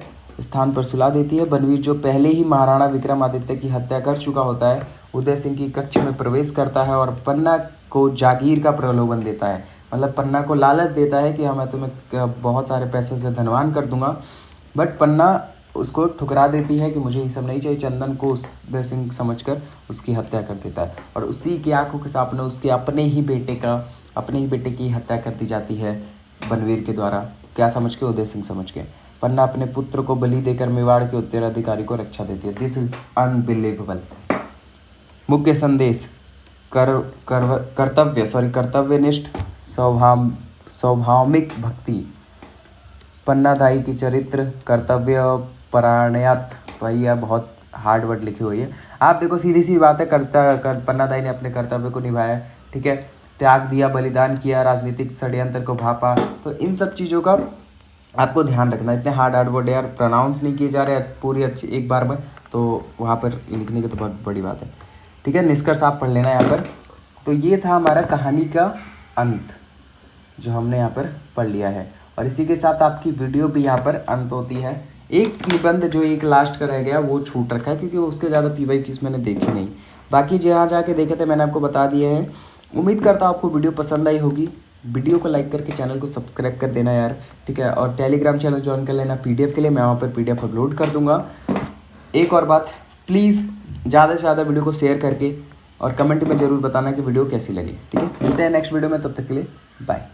स्थान पर सुला देती है। बनवीर जो पहले ही महाराणा विक्रमादित्य की हत्या कर चुका होता है, उदय सिंह की कक्ष में प्रवेश करता है और पन्ना को जागीर का प्रलोभन देता है, मतलब पन्ना को लालच देता है कि हाँ मैं तुम्हें बहुत सारे पैसों से धनवान कर दूंगा। बट पन्ना उसको ठुकरा देती है कि मुझे ये सब नहीं चाहिए। चंदन को उदय सिंह समझकर उसकी हत्या कर देता है, और उसी की आंखों के सामने उसके अपने ही बेटे की हत्या कर दी जाती है बनवीर के द्वारा। क्या समझ के? उदय सिंह समझ के। पन्ना अपने पुत्र को बलि देकर मेवाड़ के उत्तराधिकारी को रक्षा देती है। This is unbelievable. मुख्य संदेश: कर्तव्यनिष्ठ स्वाभाविक भक्ति। पन्ना दाई की चरित्र कर्तव्य परायणत, भाई यह बहुत हार्ड वर्ड लिखी हुई है। आप देखो, सीधी सी बात है, पन्ना दाई ने अपने कर्तव्य को निभाया, ठीक है, त्याग दिया, बलिदान किया, राजनीतिक षड्यंत्र को भापा। तो इन सब चीज़ों का आपको ध्यान रखना। इतने हार्ड वर्ड यार प्रोनाउंस नहीं किए जा रहे पूरी अच्छी एक बार में, तो वहाँ पर लिखने की तो बहुत बड़ी बात है, ठीक है। निष्कर्ष आप पढ़ लेना यहाँ पर। तो ये था हमारा कहानी का अंत जो हमने यहाँ पर पढ़ लिया है, और इसी के साथ आपकी वीडियो भी यहाँ पर अंत होती है। एक निबंध जो एक लास्ट का रह गया वो छूट रखा है, क्योंकि उसके ज़्यादा PYQs मैंने देखे नहीं, बाकी जहाँ जाके देखे थे मैंने आपको बता दिए हैं। उम्मीद करता हूँ आपको वीडियो पसंद आई होगी। वीडियो को लाइक करके चैनल को सब्सक्राइब कर देना यार, ठीक है, और टेलीग्राम चैनल ज्वाइन कर लेना PDF के लिए। मैं वहाँ पर PDF अपलोड कर दूँगा। एक और बात, प्लीज़ ज़्यादा से ज़्यादा वीडियो को शेयर करके और कमेंट में ज़रूर बताना कि वीडियो कैसी लगी, ठीक है। मिलते हैं नेक्स्ट वीडियो में, तब तक के लिए बाय।